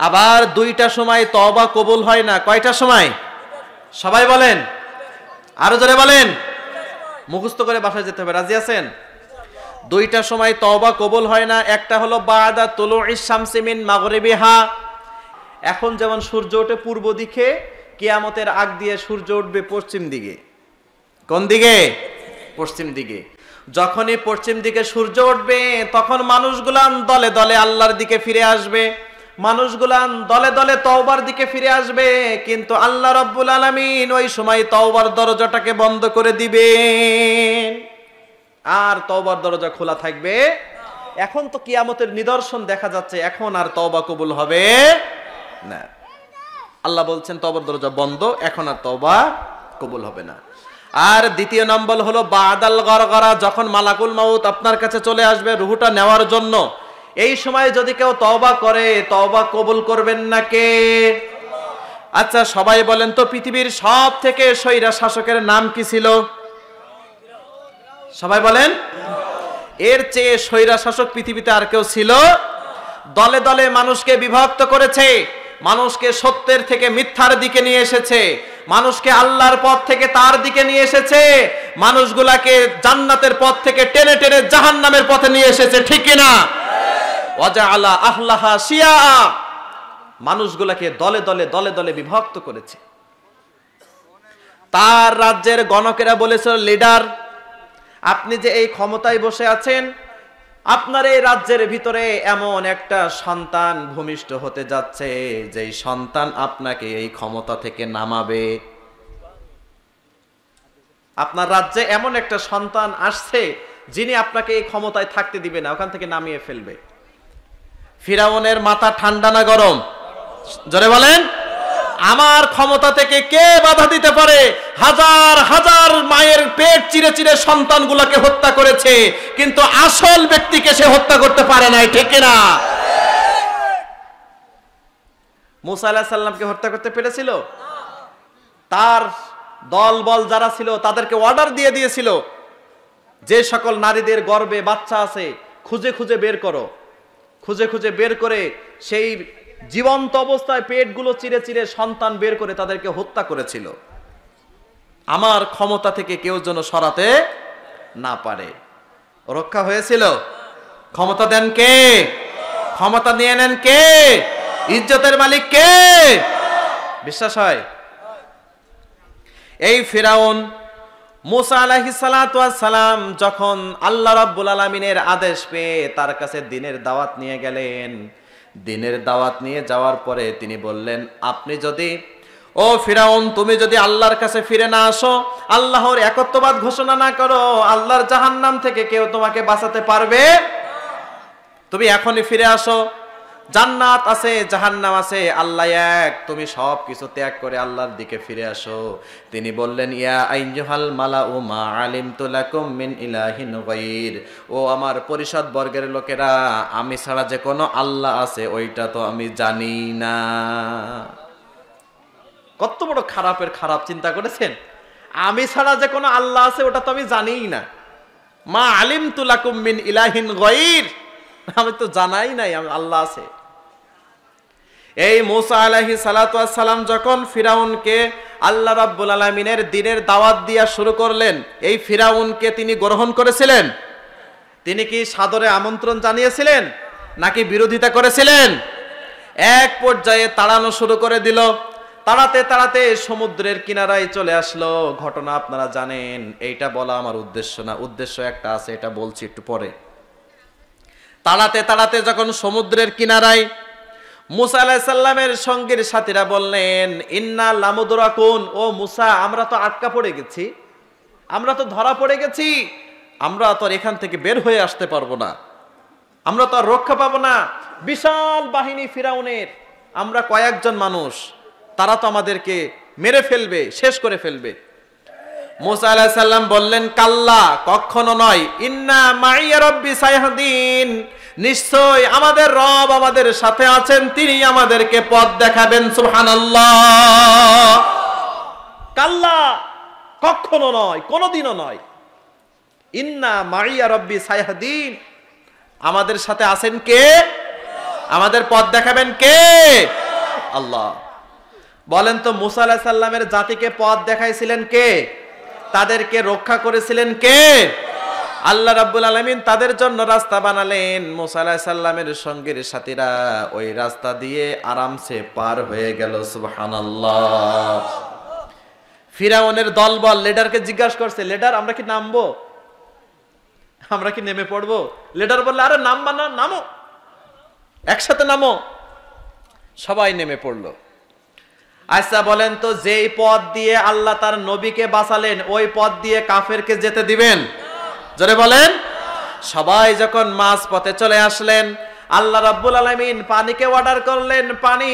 আবার দুইটা সময় তওবা কবুল হয় না। কয়টা সময়? সবাই বলেন, আরো জোরে বলেন। মুখস্থ করে বাসায় যেতে হবে, রাজি আছেন? দুইটা সময় তওবা কবুল হয় না। একটা হলো বাদা তুলুইশ শামসি মিন মাগরিবিহা, এখন যেমন সূর্য ওঠে পূর্ব দিকে, কিয়ামতের আগ দিয়ে সূর্য উঠবে পশ্চিম দিকে। কোন দিকে? পশ্চিম দিকে। যখনই পশ্চিম দিকে সূর্য উঠবে তখন মানুষগুলান দলে দলে আল্লাহর দিকে ফিরে আসবে, মানুষগুলান দলে দলে তওবার দিকে ফিরে আসবে, কিন্তু আল্লাহ রাব্বুল আলামিন ওই সময় তওবার দরজাটাকে বন্ধ করে দিবেন, আর তওবার দরজা খোলা থাকবে। এখন তো কিয়ামতের নিদর্শন দেখা যাচ্ছে, এখন আর তওবা কবুল হবে না। আল্লাহ বলছেন তওবার দরজা বন্ধ, এখন আর তওবা কবুল হবে না। আর দ্বিতীয় নম্বর হলো বাদাল গরগরা, যখন মালাকুল মাউত আপনার কাছে চলে আসবে রুহটা নেওয়ার জন্য, এই সময় যদি কেউ তওবা করে, তওবা কবুল করবেন না কে? আচ্ছা সবাই বলেন তো, পৃথিবীর সব থেকে স্বৈরা শাসকের নাম কি ছিল? সবাই বলেন। এর চেয়ে স্বৈরা শাসক পৃথিবীতে আর কেউ ছিল? দলে দলে মানুষকে বিভক্ত করেছে, মানুষকে সত্যের থেকে মিথ্যার দিকে নিয়ে এসেছে, মানুষকে আল্লাহর পথ থেকে তার দিকে নিয়ে এসেছে, মানুষগুলাকে জান্নাতের পথ থেকে টেনে টেনে জাহান্নামের পথে নিয়ে এসেছে, ঠিক কিনা? ওয়াজআলা আহলাহা শিয়া, মানুষগুলাকে দলে দলে দলে দলে বিভক্ত করেছে। তার রাজ্যের গণকেরা বলেছিল, লিডার আপনি যে এই ক্ষমতায় বসে আছেন, আপনার এই রাজ্যের ভিতরে এমন একটা সন্তান ভূমিষ্ঠ হতে যাচ্ছে যেই সন্তান আপনাকে এই ক্ষমতা থেকে নামাবে। আপনার রাজ্যে এমন একটা সন্তান আসছে যিনি আপনাকে এই ক্ষমতায় থাকতে দিবে না, ওখান থেকে নামিয়ে ফেলবে। ফিরাউনের মাথা ঠান্ডা না গরম? জোরে বলেন। আমার ক্ষমতা থেকে কে বাধা দিতে পারে? হাজার হাজার মায়ের পেট চিরে চিরে সন্তানগুলোকে হত্যা করেছে, কিন্তু আসল ব্যক্তিকে সে হত্যা করতে পারে নাই, ঠিক না? মুসা আলাইহিস সালামকে হত্যা করতে পেরেছিল? তার দল বল যারা ছিল তাদেরকে অর্ডার দিয়ে দিয়েছিল, যে সকল নারীদের গর্ভে বাচ্চা আছে খুঁজে খুঁজে বের করো, খুঁজে খুঁজে বের করে সেই জীবন্ত অবস্থায় পেটগুলো চিরে চিরে সন্তান বের করে তাদেরকে হত্যা করেছিল। আমার ক্ষমতা থেকে কেউ যেন সরাতে না পারে। রক্ষা হয়েছিল? ক্ষমতা দেন কে? ক্ষমতা নিয়ে নেন কে? ইজ্জতের মালিক কে? বিশ্বাস হয়? এই ফিরাউন মুসা আলাইহিস সালাতু ওয়াস সালাম যখন আল্লাহ রাব্বুল আলামিনের আদেশ পেয়ে তার কাছে দ্বীনের দাওয়াত নিয়ে গেলেন, দ্বীনের দাওয়াত নিয়ে যাওয়ার পরে তিনি বললেন, আপনি যদি, ও ফিরাউন, তুমি যদি আল্লাহর কাছে ফিরে না আসো, আল্লাহর একত্ববাদ ঘোষণা না করো, আল্লাহর জাহান্নাম থেকে কেউ তোমাকে বাঁচাতে পারবে? তুমি এখনই ফিরে আসো, জান্নাত আছে, জাহান্নাম আছে, আল্লাহ এক, তুমি সব কিছু ত্যাগ করে আল্লাহর দিকে ফিরে আসো। তিনি বললেন, ইয়া আইয়ুহাল মালাউ মা আলিমতু লাকুম মিন ইলাহিন গায়র, ও আমার পরিষদ বর্গের লোকেরা, আমি ছাড়া যে কোনো আল্লাহ আছে ওইটা তো আমি জানি না। কত বড় খারাপের খারাপ, চিন্তা করেছেন? আমি ছাড়া যে কোনো আল্লাহ আছে ওটা তো আমি জানিই না। মা আলিমতু লাকুম মিন ইলাহিন গায়র, আমি তো জানাই নাই আল্লাহ আছে। এই মুসা আলাইহিস সালাতু ওয়াস সালাম যখন ফিরাউনকে আল্লাহ রাব্বুল আলামিনের দ্বীনের দাওয়াত দিয়া শুরু করলেন, এই ফিরাউনকে তিনি গ্রহণ করেছিলেন? তিনি কি সাদরে আমন্ত্রণ জানিয়েছিলেন নাকি বিরোধিতা করেছিলেন? এক পর্যায়ে তাড়ানো শুরু করে দিল, তাড়াতে তাড়াতে সমুদ্রের কিনারায় চলে আসলো। ঘটনা আপনারা জানেন, এইটা বলা আমার উদ্দেশ্য না, উদ্দেশ্য একটা আছে, এটা বলছি একটু পরে। তাড়াতে তাড়াতে যখন সমুদ্রের কিনারায়, মুসা আলাইহিস সালামের সঙ্গীর সাথীরা বললেন, ইন্না লামুদরাকুন, ও মুসা, আমরা তো আটকা পড়ে গেছি, আমরা তো ধরা পড়ে গেছি, আমরা তো এখান থেকে বের হয়ে আসতে পারবো না, আমরা তো আর রক্ষা পাবো না। বিশাল বাহিনী ফিরাউনের, আমরা কয়েকজন মানুষ, তারা তো আমাদেরকে মেরে ফেলবে, শেষ করে ফেলবে। মুসা আলাইহিস সালাম বললেন, কাল্লা, কখনো নয়, ইন্না মাইয়া রাব্বি সায়াহদিন, নিশ্চয় আমাদের রব আমাদের সাথে আছেন, তিনি আমাদেরকে পথ দেখাবেন। সুবহানাল্লাহ। কাল্লা, কখনো নয়, কোনোদিনও নয়। ইন্না মাইয়া রাব্বি সায়াহদিন, আমাদের সাথে আছেন কে? আমাদের পথ দেখাবেন কে? আল্লাহ। বলেন তো, মুসা আলাইহিস সালামের জাতিকে পথ দেখাইছিলেন কে? তাদেরকে রক্ষা করেছিলেন কে? আল্লাহ রাব্বুল আলামিন তাদের জন্য রাস্তা বানালেন। মুসা আলাইহিস সালামের সঙ্গীর সাথীরা ওই রাস্তা দিয়ে আরামসে পার হয়ে গেল। সুবহানাল্লাহ। ফিরাউনের দলবল লিডারকে জিজ্ঞাসা করছে, লিডার, আমরা কি নামবো? আমরা কি নেমে পড়বো? লিডার বললে আরে নামবা না, নামো, একসাথে নামো। সবাই নেমে পড়লো। আচ্ছা বলেন তো, যেই পথ দিয়ে আল্লাহ তার নবীকে বাঁচালেন ওই পথ দিয়ে কাফেরকে যেতে দিবেন? জোরে বলেন। সবাই যখন মাঝ পথে চলে আসলেন, আল্লাহ রাব্বুল আলামিন পানিকে অর্ডার করলেন, পানি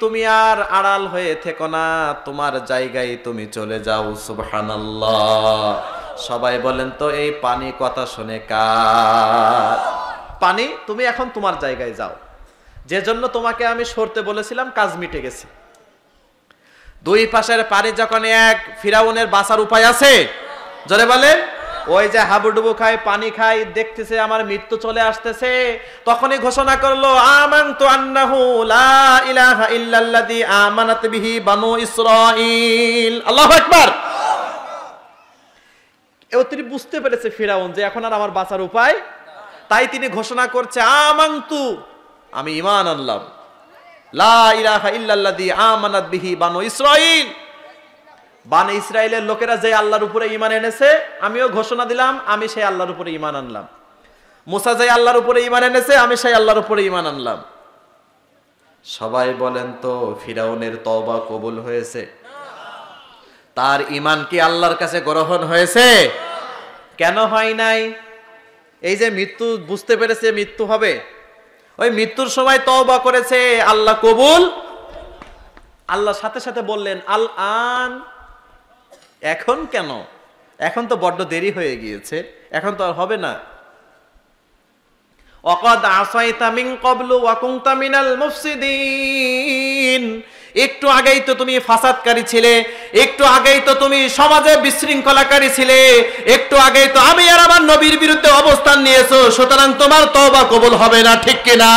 তুমি আর আড়াল হয়ে থেকো না, তোমার জায়গায় তুমি চলে যাও। সুবহানাল্লাহ। সবাই বলেন তো, এই পানি কথা শুনে কার? পানি তুমি এখন তোমার জায়গায় যাও, যে জন্য তোমাকে আমি সরতে বলেছিলাম কাজ মিটে গেছে। দুই পাশের পানি যখন এক, ফিরাউনের বাঁচার উপায় আছে? জোরে বলেন। ওই যে হাবুডুবু খায়, পানি খায়, দেখতেছে আমার মৃত্যু চলে আসতেছে, তখনই ঘোষণা করলো আমানতু আন্নাহু লা ইলাহা ইল্লাল্লাযী আমানাত বিহি বানু ইসরাঈল। আল্লাহু আকবার। তিনি বুঝতে পেরেছে ফিরাউন যে এখন আর আমার বাঁচার উপায়, তাই তিনি ঘোষণা করছে আমানতু, আমি ঈমান আনলাম, লা ইলাহা ইল্লাল্লাযী আমানাত বিহি বানু ইসরাঈল। বানি ইসরাইলের লোকেরা যে আল্লাহর উপরে ঈমান এনেছে, আমিও ঘোষণা দিলাম আমি সেই আল্লাহর উপরে ঈমান আনলাম। মুসা যে আল্লাহর উপরে ঈমান এনেছে, আমি সেই আল্লাহর উপরে ঈমান আনলাম। সবাই বলেন তো, ফিরাউনের তওবা কবুল হয়েছে? তার ঈমান কি আল্লাহর কাছে গ্রহণ হয়েছে? কেন হয় নাই? এই যে মৃত্যু বুঝতে পেরেছে মৃত্যু হবে, ওই মৃত্যুর সময় তওবা করেছে, আল্লাহ কবুল। আল্লাহ সাথে সাথে বললেন আল আন, এখন কেন? এখন তো বড্ড দেরি হয়ে গিয়েছে, এখন তো আর হবে না। ওয়াকাদ আসাইতা মিন ক্বাবলু ওয়া কুনতা মিনাল মুফসিদিন। একটু আগেই তো তুমি ফাসাদকারী ছিলে, একটু আগেই তো তুমি সমাজে বিশৃঙ্খলাকারী ছিলে, একটু আগেই তো আমি আর আমার নবীর বিরুদ্ধে অবস্থান নিয়েছো, সুতরাং তোমার তওবা কবুল হবে না, ঠিক কিনা?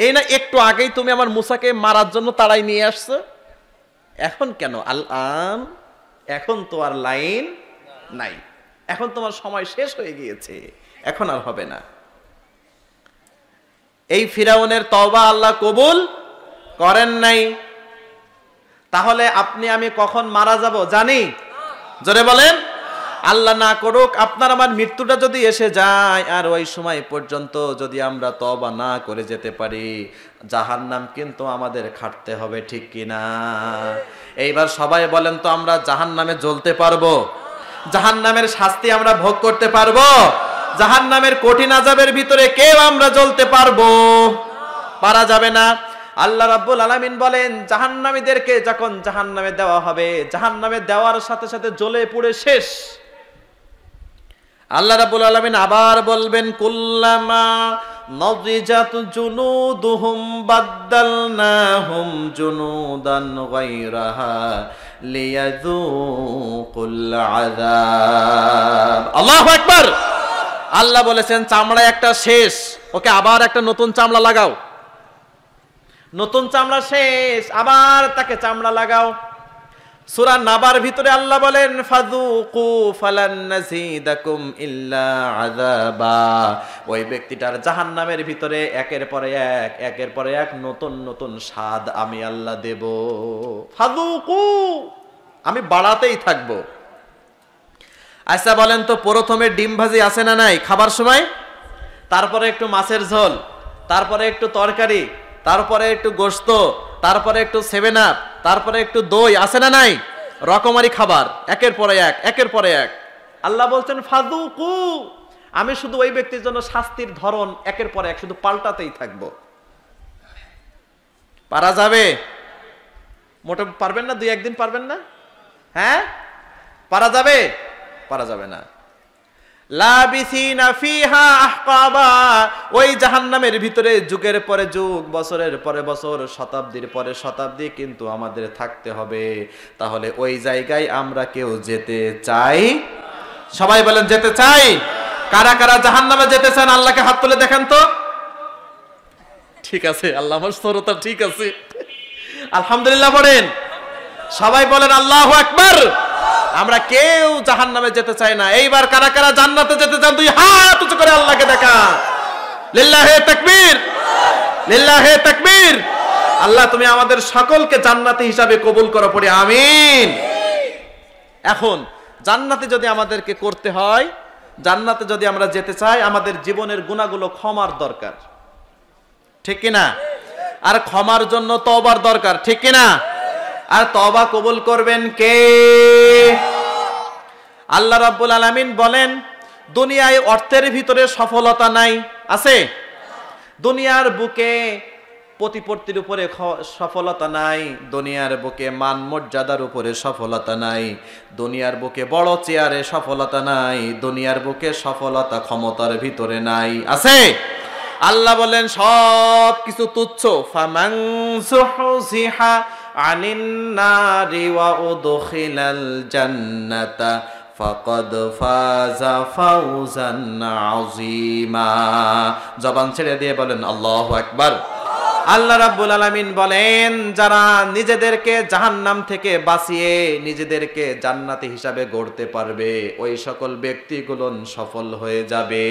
এই না একটু আগেই তুমি আমার মুসাকে মারার জন্য তাড়াই নিয়ে আসছো, এখন কেন? আল আন, এখন তো আর লাইন নাই, এখন তোমার সময় শেষ হয়ে গিয়েছে, এখন আর হবে না। এই ফিরাউনের তওবা আল্লাহ কবুল করেন নাই। তাহলে আপনি আমি কখন মারা যাব জানি? জোরে বলেন। আল্লাহ না করুক আপনার আমার মৃত্যুটা যদি এসে যায়, আর ওই সময় পর্যন্ত যদি আমরা তওবা না করে যেতে পারি, জাহান্নাম কিন্তু আমাদের খাটতে হবে, ঠিক কিনা? এইবার সবাই বলেন তো, আমরা জাহান্নামে জ্বলতে পারবো? জাহান্নামের শাস্তি আমরা ভোগ করতে পারবো? জাহান্নামের কঠিন আযাবের ভিতরে কেউ আমরা জ্বলতে পারবো? পারা যাবে না। আল্লাহ রাব্বুল আলামিন বলেন, জাহান্নামীদেরকে যখন জাহান্নামে দেওয়া হবে, জাহান্নামে দেওয়ার সাথে সাথে জ্বলে পুড়ে শেষ। আল্লাহ রাব্বুল আলামিন আবার বলবেন, কুল্লামা নাযিজাত জুনুদুহুম বাদদালনাহুম জুনুদান গায়রাহা লিয়াযুকুল আযাব। আল্লাহু আকবার। আল্লাহ বলেছেন চামড়া একটা শেষ, ওকে আবার একটা নতুন চামড়া লাগাও। নতুন চামড়া শেষ, আবার তাকে চামড়া লাগাও। সূরা নাবার ভিতরে আল্লাহ বলেন, ফাযুকু ফালান নাযিদাকুম ইল্লা আযাবা। ওই ব্যক্তিটার জাহান্নামের ভিতরে একের পরে এক নতুন নতুন স্বাদ আমি আল্লাহ দেব। ফাযুকু, আমি বাড়াতেই থাকবো। আচ্ছা বলেন তো, প্রথমে ডিম ভাজি আছে না নাই খাবার সময়? তারপরে একটু মাছের ঝোল, তারপরে একটু তরকারি, তারপরে একটু গোশত, তারপরে একটু 7 আপ, তারপরে একটু দই, আছে না নাই? রকমারি খাবার একের পরে এক। আল্লাহ বলছেন ফাযুকু, আমি শুধু ওই ব্যক্তির জন্য শাস্তির ধরন একের পর এক শুধু পাল্টাতেই থাকবো। পারা যাবে? মোটে পারবেন না, 2-1 দিন পারবেন না? হ্যাঁ, পারা যাবে? পারা যাবে না। লাবিসিনা ফিহা আহকাবা, ওই জাহান্নামের ভিতরে যুগের পরে যুগ, বছরের পরে বছর, শতাব্দীর পরে শতাব্দী কিন্তু আমাদের থাকতে হবে। তাহলে ওই জায়গায় আমরা কেউ যেতে চাই? সবাই বলেন যেতে চাই। কারা কারা জাহান্নামে যেতে চান আল্লাহকে হাত তুলে দেখেন তো। ঠিক আছে, আল্লাহ আমার শ্রোতা ঠিক আছে, আলহামদুলিল্লাহ বলেন। সবাই বলেন আল্লাহু আকবার। আমরা কেউ জাহান্নামে যেতে চাই না। এইবার কারা কারা জান্নাতে যেতে চান 2 হাত উঁচু করে আল্লাহকে দেখা। লিল্লাহে তাকবীর, লিল্লাহে তাকবীর। আল্লাহ তুমি আমাদের সকলকে জান্নাতি হিসাবে কবুল করো, পড়ি আমিন। এখন জান্নাতে যদি আমাদেরকে করতে হয়, জান্নাতে যদি আমরা যেতে চাই আমাদের জীবনের গুনাহগুলো ক্ষমার দরকার, ঠিক কিনা? আর ক্ষমার জন্য তওবার দরকার, ঠিক কিনা? আর তওবা কবুল করবেন কে? আল্লাহ রাব্বুল আলামিন বলেন দুনিয়ায় অর্থের ভিতরে সফলতা নাই, আছে? দুনিয়ার বুকে প্রতিপত্তির উপরে সফলতা নাই, দুনিয়ার বুকে মান মর্যাদার উপরে সফলতা নাই, দুনিয়ার বুকে বড় চেয়ারে সফলতা নাই, দুনিয়ার বুকে সফলতা ক্ষমতার ভিতরে নাই, আছে? আল্লাহ বলেন সব কিছু তুচ্ছ। ফামান যুহজিহা আনিন নারি ওয়া উদখিলাল জান্নাতা ফাকাদ ফাযা ফাওজান আযীমা। জবান ছেড়ে দিয়ে বলেন আল্লাহু আকবার। আল্লাহ রাব্বুল আলামিন বলেন যারা নিজেদেরকে জাহান্নাম থেকে বাঁচিয়ে নিজেদেরকে জান্নাতি হিসাবে গড়তে পারবে ওই সকল ব্যক্তিগুলো সফল হয়ে যাবে।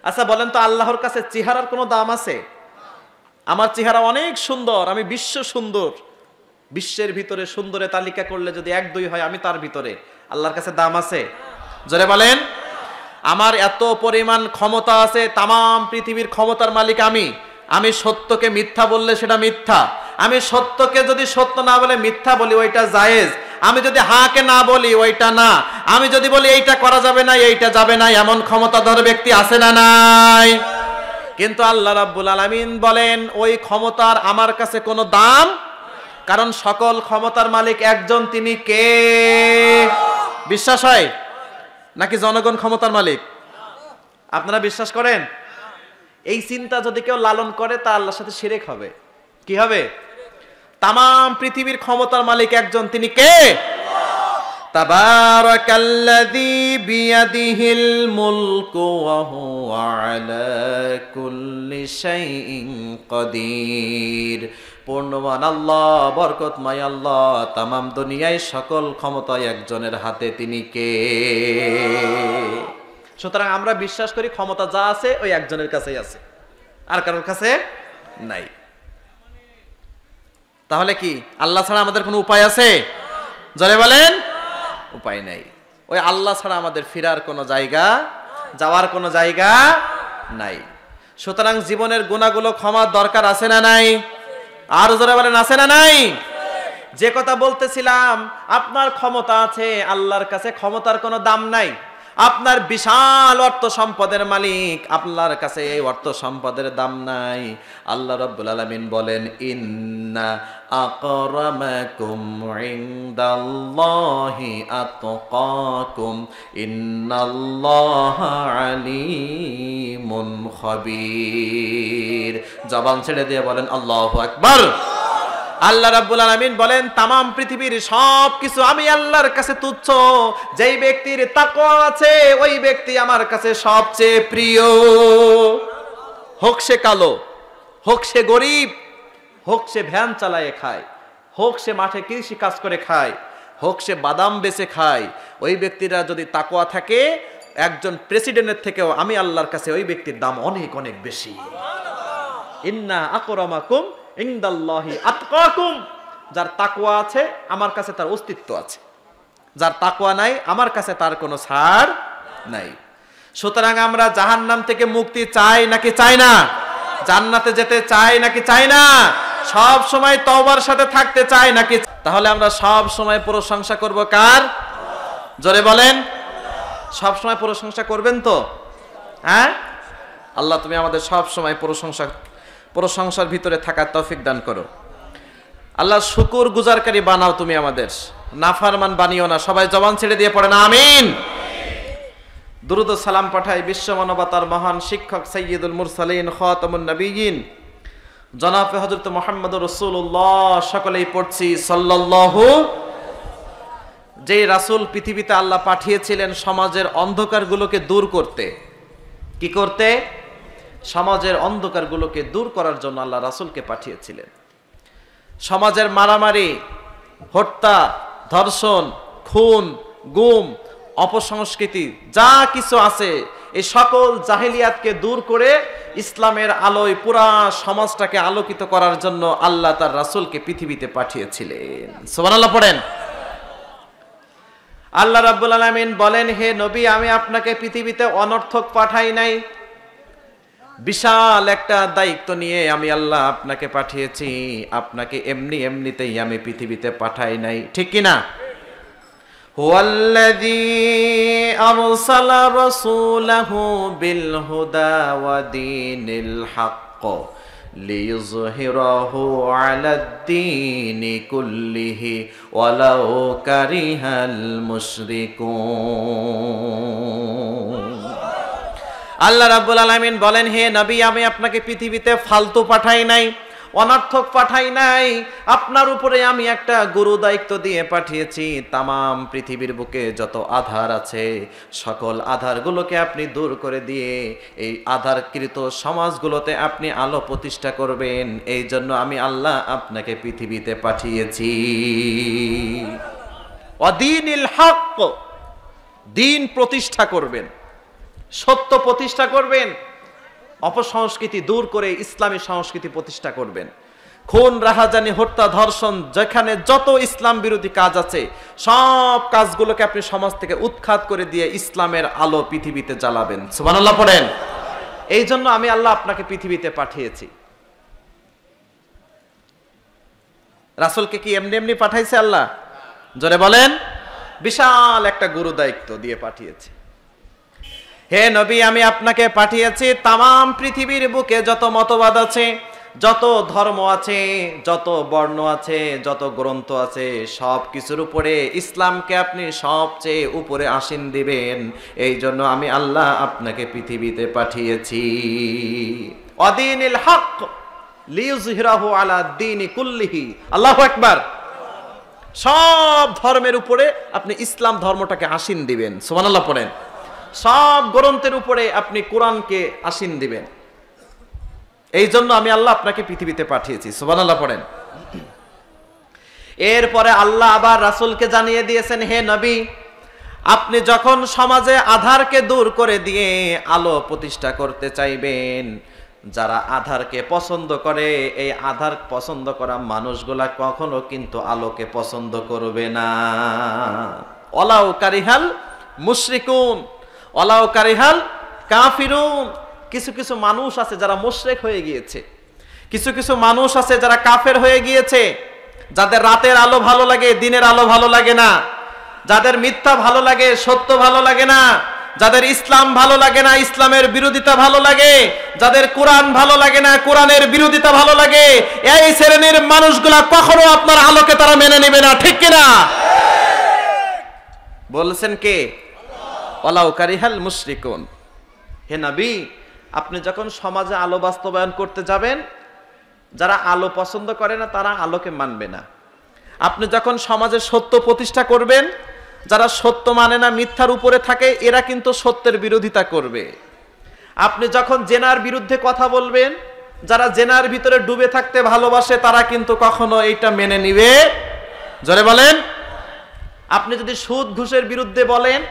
আচ্ছা বলেন তো, আল্লাহর কাছে চেহারার কোনো দাম আছে? আমার চেহারা অনেক সুন্দর, আমি বিশ্ব সুন্দর, বিশ্বের ভিতরে সুন্দরের তালিকা করলে যদি 1-2 হয় আমি তার ভিতরে, আল্লাহর কাছে দাম আছে? জোরে বলেন। আমার এত পরিমাণ ক্ষমতা আছে, তামাম পৃথিবীর ক্ষমতার মালিক আমি সত্যকে মিথ্যা বললে সেটা মিথ্যা, আমি সত্যকে যদি সত্য না বলে মিথ্যা বলি ওইটা জায়েজ, আমি যদি হাকে না বলি ওইটা না, আমি যদি বলি এইটা করা যাবে না এইটা যাবে না, এমন ক্ষমতাধর ব্যক্তি আছে না নাই? কিন্তু আল্লাহ রাব্বুল আলামিন বলেন ওই ক্ষমতার আমার কাছে কোনো দাম, কারণ সকল ক্ষমতার মালিক একজন, তিনি কে? বিশ্বাস হয় নাকি জনগণ ক্ষমতার মালিক? আপনারা বিশ্বাস করেন? এই চিন্তা যদি কেউ লালন করে তা আল্লাহর সাথে শিরক হবে। কি হবে? তামাম পৃথিবীর ক্ষমতার মালিক একজন, তিনি কে? তাবারাকাল্লাযী বিয়াদিহিল মুলকু ওয়া হুয়া আলা কুল্লি শাইইন কাদির। পূর্ণবান আল্লাহ, বরকতময় আল্লাহ, তামাম দুনিয়ায় সকল ক্ষমতা একজনের হাতে, তিনি কে? সুতরাং আমরা বিশ্বাস করি ক্ষমতা যা আছে ওই একজনের কাছেই আছে, আর কারোর কাছে নাই। তাহলে কি আল্লাহ ছাড়া আমাদের কোনো উপায় আছে? জোরে বলেন। উপায় নাই। ওই আল্লাহ ছাড়া আমাদের ফেরার কোনো জায়গা, যাওয়ার কোনো জায়গা নাই। সুতরাং জীবনের গুনাহগুলো ক্ষমার দরকার আছে না নাই? আর জোরে বলেন আছে না নাই? যে কথা বলতেছিলাম, আপনার ক্ষমতা আছে, আল্লাহর কাছে ক্ষমতার কোনো দাম নাই। আপনার বিশাল অর্থ সম্পদের মালিক, আল্লাহর কাছে এই অর্থ সম্পদের দাম নাই। আল্লাহ রাব্বুল আলামিন বলেন ইন্না আকরামাকুম ইনদাল্লাহি আতকাকুম ইন্নাল্লাহা আলিমুন খাবীর। জবান ছেড়ে দিয়ে বলেন আল্লাহু আকবার। আল্লাহ রাব্বুল আলামিন বলেন তামাম পৃথিবীর সব কিছু আমি আল্লাহর কাছে তুচ্ছ, যেই ব্যক্তির তাকওয়া আছে ওই ব্যক্তি আমার কাছে সবচেয়ে প্রিয়। হোক সে কালো, হোক সে গরিব, হোক সে ভ্যান চালায় খায়, হোক সে মাঠে কৃষি কাজ করে খায়, হোক সে বাদাম বেচে খায়, ওই ব্যক্তিরা যদি তাকওয়া থাকে একজন প্রেসিডেন্টের থেকেও আমি আল্লাহর কাছে ওই ব্যক্তির দাম অনেক অনেক বেশি। ইন্না আকরামাকুম ইনদাল্লাহি আতকাকুম। যার তাকওয়া আছে আমার কাছে তার অস্তিত্ব আছে, যার তাকওয়া নাই আমার কাছে তার কোনো ছাড় নাই। সুতরাং আমরা জাহান্নাম থেকে মুক্তি চাই নাকি চাই না? জান্নাতে যেতে চাই নাকি চাই না? সব সময় তওবার সাথে থাকতে চাই নাকি? তাহলে আমরা সব সময় প্রশংসা করব কার? জোরে বলেন। সব সময় প্রশংসা করবেন তো? হ্যাঁ, আল্লাহ তুমি আমাদের সব সময় প্রশংসার ভিতরে থাকার তৌফিক দান করো। আল্লাহ শুকর গুজারকারী বানাও তুমি আমাদের, নাফরমান বানিও না। সবাই জবান ছেড়ে দিয়ে পড়েন আমিন। দুরুদ ও সালাম পাঠাই বিশ্ব মানবতার মহান শিক্ষক সাইয়্যিদুল মুরসালিন খাতামুন নবিয়্যিন জনাব হযরত মুহাম্মদুর রাসূলুল্লাহ। সকলেই পড়ছি সাল্লাল্লাহু। যে রাসূল পৃথিবীতে আল্লাহ পাঠিয়েছিলেন সমাজের অন্ধকারগুলোকে দূর করতে। কি করতে? সমাজের অন্ধকারগুলোকে দূর করার জন্য আল্লাহ রাসূলকে পাঠিয়েছিলেন। সমাজের মারামারি, হত্যা, ধর্ষণ, খুন, গুম, অপসংস্কৃতি যা কিছু আছে এই সকল জাহেলিয়াতকে দূর করে ইসলামের আলোয় পুরা সমাজটাকে আলোকিত করার জন্য আল্লাহ তার রাসূলকে পৃথিবীতে পাঠিয়েছিলেন। সুবহানাল্লাহ পড়েন। আল্লাহ রাব্বুল আলামিন বলেন, হে নবী, আমি আপনাকে পৃথিবীতে অনর্থক পাঠাই নাই, বিশাল একটা দায়িত্ব নিয়ে আমি আল্লাহ আপনাকে পাঠিয়েছি। আপনাকে এমনিতেই আমি পৃথিবীতে পাঠাই নাই, ঠিক কিনা? হুয়াল্লাযী আরসালা রাসূলাহু বিল হুদা ওয়া দীনিল হক লিইয়ুযহিরাহু আলাদ-দীনি কুল্লিহি ওয়ালাউ কারিহাল মুশরিকুন। আল্লাহ রাব্বুল আলামিন বলেন, হে নবী, আমি আপনাকে পৃথিবীতে ফালতু পাঠাই নাই, অনর্থক পাঠাই নাই। আপনার উপরে আমি একটা গুরু দায়িত্ব দিয়ে পাঠিয়েছি। তামাম পৃথিবীর বুকে যত আধার আছে, সকল আধারগুলোকে আপনি দূর করে দিয়ে এই আধারকৃত সমাজগুলোতে আপনি আলো প্রতিষ্ঠা করবেন। এই জন্য আমি আল্লাহ আপনাকে পৃথিবীতে পাঠিয়েছি। ওয়াদীনিল হক, দ্বীন প্রতিষ্ঠা করবেন, সত্য প্রতিষ্ঠা করবেন, অপসংস্কৃতি দূর করে ইসলামী সংস্কৃতি প্রতিষ্ঠা করবেন। খুন, রাহাজানি, হত্যা, ধর্ষণ, যেখানে যত ইসলাম বিরোধী কাজ আছে সব কাজগুলোকে আপনি সমাজ থেকে উৎখাত করে দিয়ে ইসলামের আলো পৃথিবীতে জ্বালাবেন। সুবহানাল্লাহ পড়েন। এই জন্য আমি আল্লাহ আপনাকে পৃথিবীতে পাঠিয়েছি। রাসূলকে কি এমনি পাঠাইছে আল্লাহ? জোরে বলেন। বিশাল একটা গুরু দায়িত্ব দিয়ে পাঠিয়েছে। হে নবী, আমি আপনাকে পাঠিয়েছি তামাম পৃথিবীর বুকে যত মতবাদ আছে, যত ধর্ম আছে, যত বর্ণ আছে, যত গ্রন্থ আছে, সব কিছুর উপরে ইসলামকে আপনি সবচেয়ে উপরে আসীন দিবেন। এই জন্য আমি আল্লাহ আপনাকে পৃথিবীতে পাঠিয়েছি। ওয়াদীনিল হক লিইয়ুযহিরাহু আলাদ-দীনি কুল্লিহি। আল্লাহু আকবার। সব ধর্মের উপরে আপনি ইসলাম ধর্মটাকে আসীন দিবেন। সুবহানাল্লাহ পড়েন। সব গ্রন্থের উপরে আপনি কোরআনকে আসীন দিবেন। এই জন্য আমি আল্লাহ আপনাকে পৃথিবীতে পাঠিয়েছি। সুবহানাল্লাহ পড়েন। এরপরে আল্লাহ আবার রাসূলকে জানিয়ে দিয়েছেন, হে নবী, আপনি যখন সমাজে আধারকে দূর করে দিয়ে আলো প্রতিষ্ঠা করতে চাইবেন, যারা আধারকে পছন্দ করে, এই আধার পছন্দ করা মানুষগুলা কখনো কিন্তু আলোকে পছন্দ করবে না। ওয়ালাউ কারিহাল মুশরিকুন ওয়ালাউ কারিহাল কাফিরুন। কিছু কিছু মানুষ আছে যারা মুশরিক হয়ে গিয়েছে, কিছু কিছু মানুষ আছে যারা কাফের হয়ে গিয়েছে, যাদের রাতের আলো ভালো লাগে, দিনের আলো ভালো লাগে না, যাদের মিথ্যা ভালো লাগে, সত্য ভালো লাগে না, যাদের ইসলাম ভালো লাগে না, ইসলামের বিরোধিতা ভালো লাগে, যাদের কোরআন ভালো লাগে না, কোরআনের বিরোধিতা ভালো লাগে, এই শ্রেণীর মানুষগুলা কখনো আপনার আলোকে তারা মেনে নেবে না, ঠিক কিনা? বলছেন কে? ওয়ালাউ কারিহাল মুশরিকুন। হে নবী, আপনি যখন সমাজে আলো বাস্তবায়ন করতে যাবেন, যারা আলো পছন্দ করে না তারা আলোকে মানবে না। আপনি যখন সমাজে সত্য প্রতিষ্ঠা করবেন, যারা সত্য মানে না, মিথ্যার উপরে থাকে, এরা কিন্তু সত্যের বিরোধিতা করবে। আপনি যখন জেনার বিরুদ্ধে কথা বলবেন, যারা জেনার ভিতরে ডুবে থাকতে ভালোবাসে তারা কিন্তু কখনো এইটা মেনে নিবে। জোরে বলেন। আপনি যদি সুদ ঘুষের বিরুদ্ধে বলেন,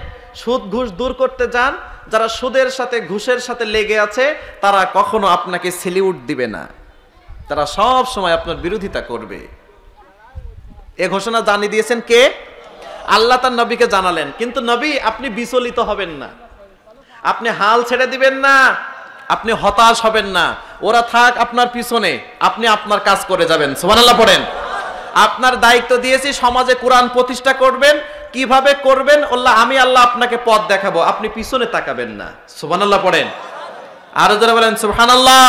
সুদ ঘুষ দূর করতে যান, যারা সুদের সাথে ঘুষের সাথে লেগে আছে তারা কখনো আপনাকে সেলিউট দিবে না, তারা সব সময় আপনার বিরোধিতা করবে। এ ঘোষণা জানিয়ে দিয়েছেন কে? আল্লাহ তার নবীকে জানালেন। কিন্তু নবী, আপনি বিচলিত হবেন না, আপনি হাল ছেড়ে দিবেন না, আপনি হতাশ হবেন না। ওরা থাক আপনার পিছনে, আপনি আপনার কাজ করে যাবেন। সুবহানাল্লাহ পড়েন। আপনার দায়িত্ব দিয়েছি সমাজে কোরআন প্রতিষ্ঠা করবেন। কিভাবে করবেন আমি আল্লাহ আপনাকে পথ দেখাবো, আপনি পিছনে তাকাবেন না। সুবহানাল্লাহ পড়েন। আরো যারা বলেন সুবহানাল্লাহ।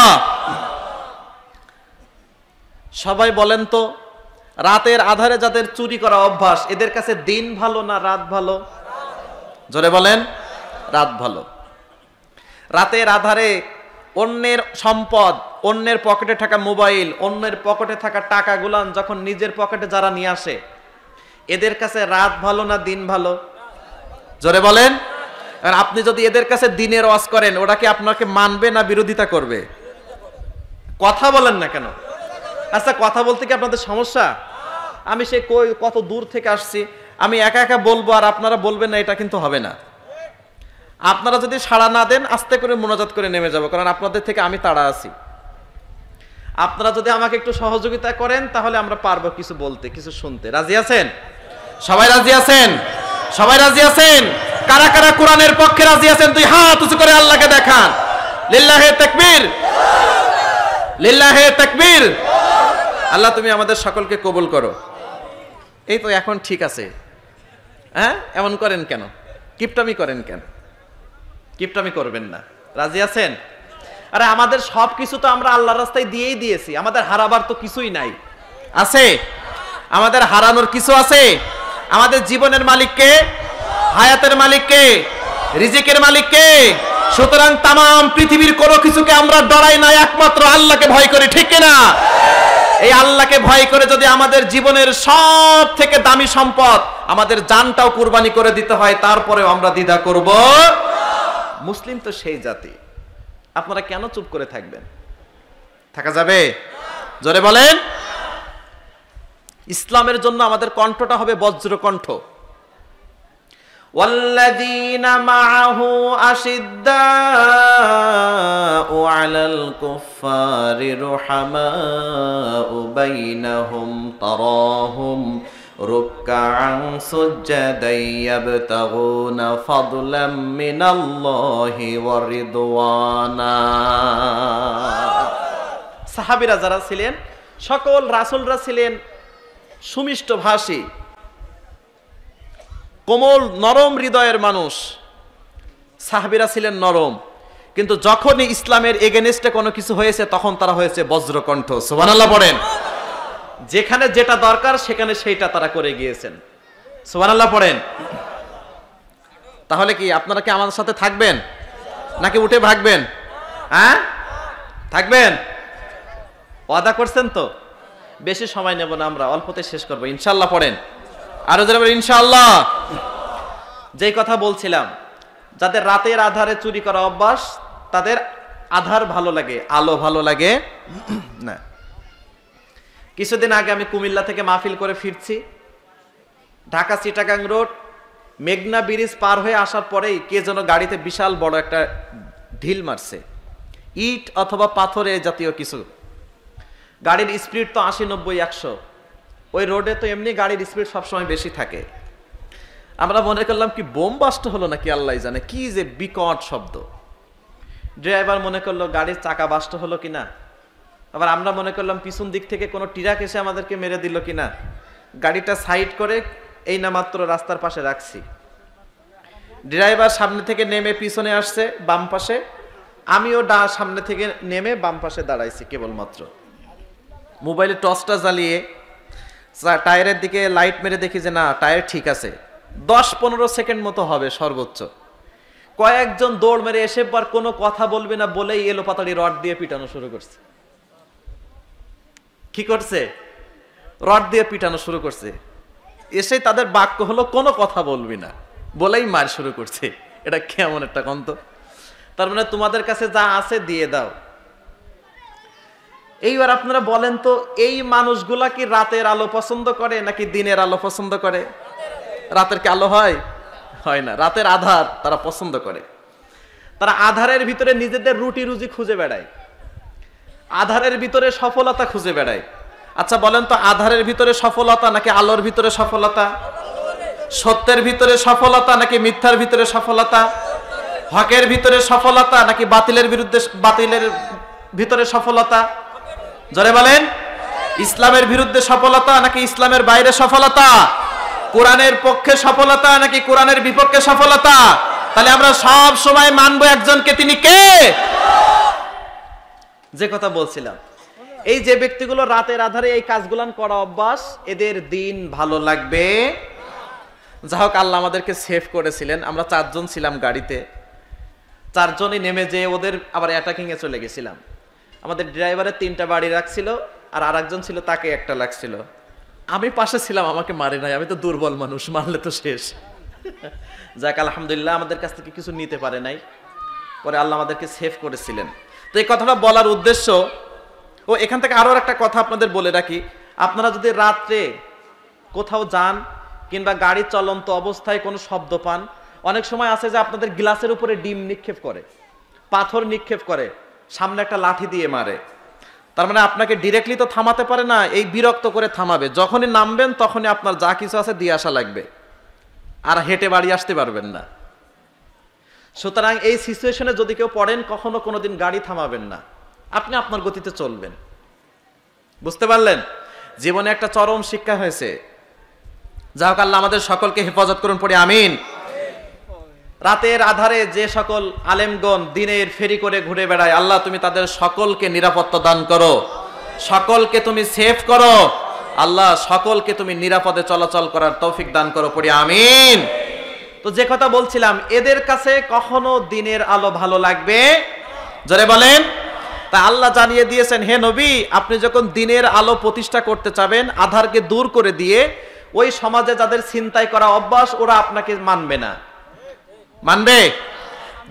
সবাই বলেন তো, রাতের আধারে যাদের চুরি করা অভ্যাস, এদের কাছে দিন ভালো না রাত ভালো? জোরে বলেন। রাত ভালো। রাতের আধারে অন্যের সম্পদ, অন্যের পকেটে থাকা মোবাইল, অন্যের পকেটে থাকা টাকাগুলান যখন নিজের পকেটে যারা নিয়ে আসে, এদের কাছে রাত ভালো না দিন ভালো? জোরে বলেন। আপনি যদি এদের কাছে দিনের ওয়াজ করেন, ওরা কি আপনাকে মানবে না বিরোধিতা করবে? কথা বলেন না কেন? আচ্ছা, কথা বলতে কি আপনাদের সমস্যা? আমি সে কত দূর থেকে আসছি, আমি একা একা বলবো আর আপনারা বলবেন না, এটা কিন্তু হবে না। আপনারা যদি সাড়া না দেন, আস্তে করে মোনাজাত করে নেমে যাব, কারণ আপনাদের থেকে আমি তাড়া আছি। আপনারা যদি আমাকে একটু সহযোগিতা করেন তাহলে আমরা পারবো কিছু বলতে, কিছু শুনতে। রাজি আছেন? সবাই রাজি আছেন? সবাই রাজি আছেন? কারা কারা কোরআনের পক্ষে রাজি আছেন দুই হাত উঁচু করে আল্লাহকে দেখান। লিল্লাহে তাকবীর, লিল্লাহে তাকবীর। আল্লাহ তুমি আমাদের সকলকে কবুল করো। এই তো এখন ঠিক আছে, হ্যাঁ এমন করেন কেন? কিপটামি করেন কেন? কিপটামি করবেন না। রাজি আছেন? আরে আমাদের সব কিছু তো আমরা আল্লাহর রাস্তায় দিয়েই দিয়েছি, আমাদের হারাবার তো কিছুই নাই। আছে? আমাদের হারানোর কিছু আছে? আমাদের জীবনের মালিক কে? হায়াতের মালিক কে? রিজিকের মালিক কে? সুতরাং তামাম পৃথিবীর কোনো কিছুকে আমরা ডরাই না, একমাত্র আল্লাহকে ভয় করি, ঠিক কিনা? এই আল্লাহকে ভয় করে যদি আমাদের জীবনের সব থেকে দামি সম্পদ আমাদের জানটাও কুরবানি করে দিতে হয়, তারপরেও আমরা দ্বিধা করব। মুসলিম তো সেই জাতি, আপনারা কেন চুপ করে থাকবেন? থাকা যাবে? জোরে বলেন। ইসলামের জন্য আমাদের কণ্ঠটা হবে বজ্র কণ্ঠ। والذين معه أشداء على الكفار رحماء بينهم تراهم ركعا سجدا يبتغون فضلا من الله ورضوانا। সাহাবীরা যারা ছিলেন সকল রাসূলরা ছিলেন সুমিষ্ট ভাষী, কোমল নরম হৃদয়ের মানুষ। সাহাবীরা ছিলেন নরম, কিন্তু যখনই ইসলামের এগেনস্টে কোনো কিছু হয়েছে তখন তারা হয়েছে বজ্রকণ্ঠ। সুবহানাল্লাহ পড়েন। যেখানে যেটা দরকার সেখানে সেইটা তারা করে গিয়েছেন। সুবহানাল্লাহ পড়েন। তাহলে কি আপনারা কি আমাদের সাথে থাকবেন নাকি উঠে ভাগবেন? হ্যাঁ থাকবেন? ওয়াদা করছেন তো? বেশি সময় নেব না, আমরা অল্পতে শেষ করবো ইনশাআল্লাহ। পড়েন আরো যারা বলেন ইনশাআল্লাহ। যেই কথা বলছিলাম, যাদের রাতের আধারে চুরি করা অভ্যাস তাদের আধার ভালো লাগে, আলো ভালো লাগে না। কিছুদিন আগে আমি কুমিল্লা থেকে মাহফিল করে ফিরছি, ঢাকা চিটাগাং রোড মেঘনা ব্রিজ পার হয়ে আসার পরেই কে যেন গাড়িতে বিশাল বড় একটা ঢিল মারছে, ইট অথবা পাথরে জাতীয় কিছু। গাড়ির স্পিড তো 80-90-100, ওই রোডে তো এমনি গাড়ির স্পিড সবসময় বেশি থাকে। আমরা মনে করলাম কি বোম বাস্ট হলো নাকি, আল্লাহ জানে কি যে বিকট শব্দ। ড্রাইভার মনে করলো গাড়ির চাকা বাস্ট হলো কিনা, আবার আমরা মনে করলাম পিছন দিক থেকে কোনো ট্রাক এসে আমাদেরকে মেরে দিল কিনা। গাড়িটা সাইড করে এই না মাত্র রাস্তার পাশে রাখছি, ড্রাইভার সামনে থেকে নেমে পিছনে আসছে বাম পাশে, আমিও সামনে থেকে নেমে বাম পাশে দাঁড়াইছি। কেবলমাত্র মোবাইলে টর্চটা জ্বালিয়ে টায়ারের দিকে লাইট মেরে দেখি যে না, টায়ার ঠিক আছে। 10-15 সেকেন্ড মতো হবে সর্বোচ্চ। কয়েকজন দৌড় মেরে এসে পর কোনো কথা বলবে না বলেই এলো পাতাড়ি রড দিয়ে পিটানো শুরু করছে। কি করছে? রড দিয়ে পিটানো শুরু করছে। এসে তাদের বাক্য হলো কোনো কথা বলবি না বলেই মার শুরু করছে। এটা কেমন একটা কন্ত? তার মানে তোমাদের কাছে যা আছে দিয়ে দাও। এইবার আপনারা বলেন তো, এই মানুষগুলা কি রাতের আলো পছন্দ করে নাকি দিনের আলো পছন্দ করে? রাতের কি আলো হয়? হয় না। রাতের আধার তারা পছন্দ করে। তারা আধারের ভিতরে নিজেদের রুটি রুজি খুঁজে বেড়ায়, আধারের ভিতরে সফলতা খুঁজে বেড়ায়। আচ্ছা বলেন তো, আধারের ভিতরে সফলতা নাকি আলোর ভিতরে সফলতা? সত্যের ভিতরে সফলতা নাকি মিথ্যার ভিতরে সফলতা? হকের ভিতরে সফলতা নাকি বাতিলের ভিতরে সফলতা? জোরে বলেন। ইসলামের বিরুদ্ধে সফলতা নাকি ইসলামের বাইরে সফলতা? কোরআনের পক্ষে সফলতা নাকি কোরআনের বিপক্ষে সফলতা? তাহলে আমরা সব সময় মানবো একজনকে, তিনি কে? যে কথা বলছিলাম, এই যে ব্যক্তিগুলো রাতের আধারে এই কাজগুলান করা অভ্যাস, এদের দিন ভালো লাগবে। যা হোক, আল্লাহ আমাদেরকে সেভ করেছিলেন। আমরা 4 জন ছিলাম গাড়িতে, 4 জনই নেমে যেয়ে ওদের আবার অ্যাটাকিং এ চলে গেছিলাম। আমাদের ড্রাইভারের 3টা বাড়ি রাখছিল, আর আরেকজন ছিল তাকে একটা লাগছিল। আমি পাশে ছিলাম, আমাকে মারে নাই, আমি তো দুর্বল মানুষ, মারলে তো শেষ। যাক আলহামদুলিল্লাহ, আমাদের কাছ থেকে কিছু নিতে পারে নাই। পরে আল্লাহ আমাদেরকে সেভ করেছিলেন। তো এই কথাটা বলার উদ্দেশ্য, ও এখান থেকে আরো একটা কথা আপনাদের বলে রাখি। আপনারা যদি রাত্রে কোথাও যান কিংবা গাড়ি চলন্ত অবস্থায় কোনো শব্দ পান, অনেক সময় আছে যে আপনাদের গ্লাসের উপরে ডিম নিক্ষেপ করে, পাথর নিক্ষেপ করে, সামনে একটা লাঠি দিয়ে মারে। তার মানে আপনাকে ডিরেক্টলি তো থামাতে পারে না, এই বিরক্ত করে থামাবে। যখনই নামবেন তখনই আপনার যা কিছু আছে দিয়ে আসা লাগবে। আর হেঁটে বাড়ি আসতে পারবেন না। সুতরাং এই সিচুয়েশনে যদি কেউ পড়েন, কখনো কোনোদিন গাড়ি থামাবেন না, আপনি আপনার গতিতে চলবেন। বুঝতে পারলেন? জীবনে একটা চরম শিক্ষা হয়েছে। যাই হোক, আল্লাহ আমাদের সকলকে হেফাজত করুন, পড়ি আমিন। রাতের আধারে যে সকল আলেমগণ দিনের ফেরি করে ঘুরে বেড়ায়, আল্লাহ তুমি তাদের সকলকে নিরাপত্তা দান করো, সকলকে তুমি সেফ করো, আল্লাহ সকলকে তুমি নিরাপদে চলাচল করার তৌফিক দান করো, পড়ি আমিন। তো যে কথা বলছিলাম, এদের কাছে কখনো দিনের আলো ভালো লাগবে? জোরে বলেন। তা আল্লাহ জানিয়ে দিয়েছেন, হে নবী, আপনি যখন দিনের আলো প্রতিষ্ঠা করতে চাবেন, আধারকে দূর করে দিয়ে, ওই সমাজে যাদের ছিনতাই করা অভ্যাস, ওরা আপনাকে মানবে না। মানবে?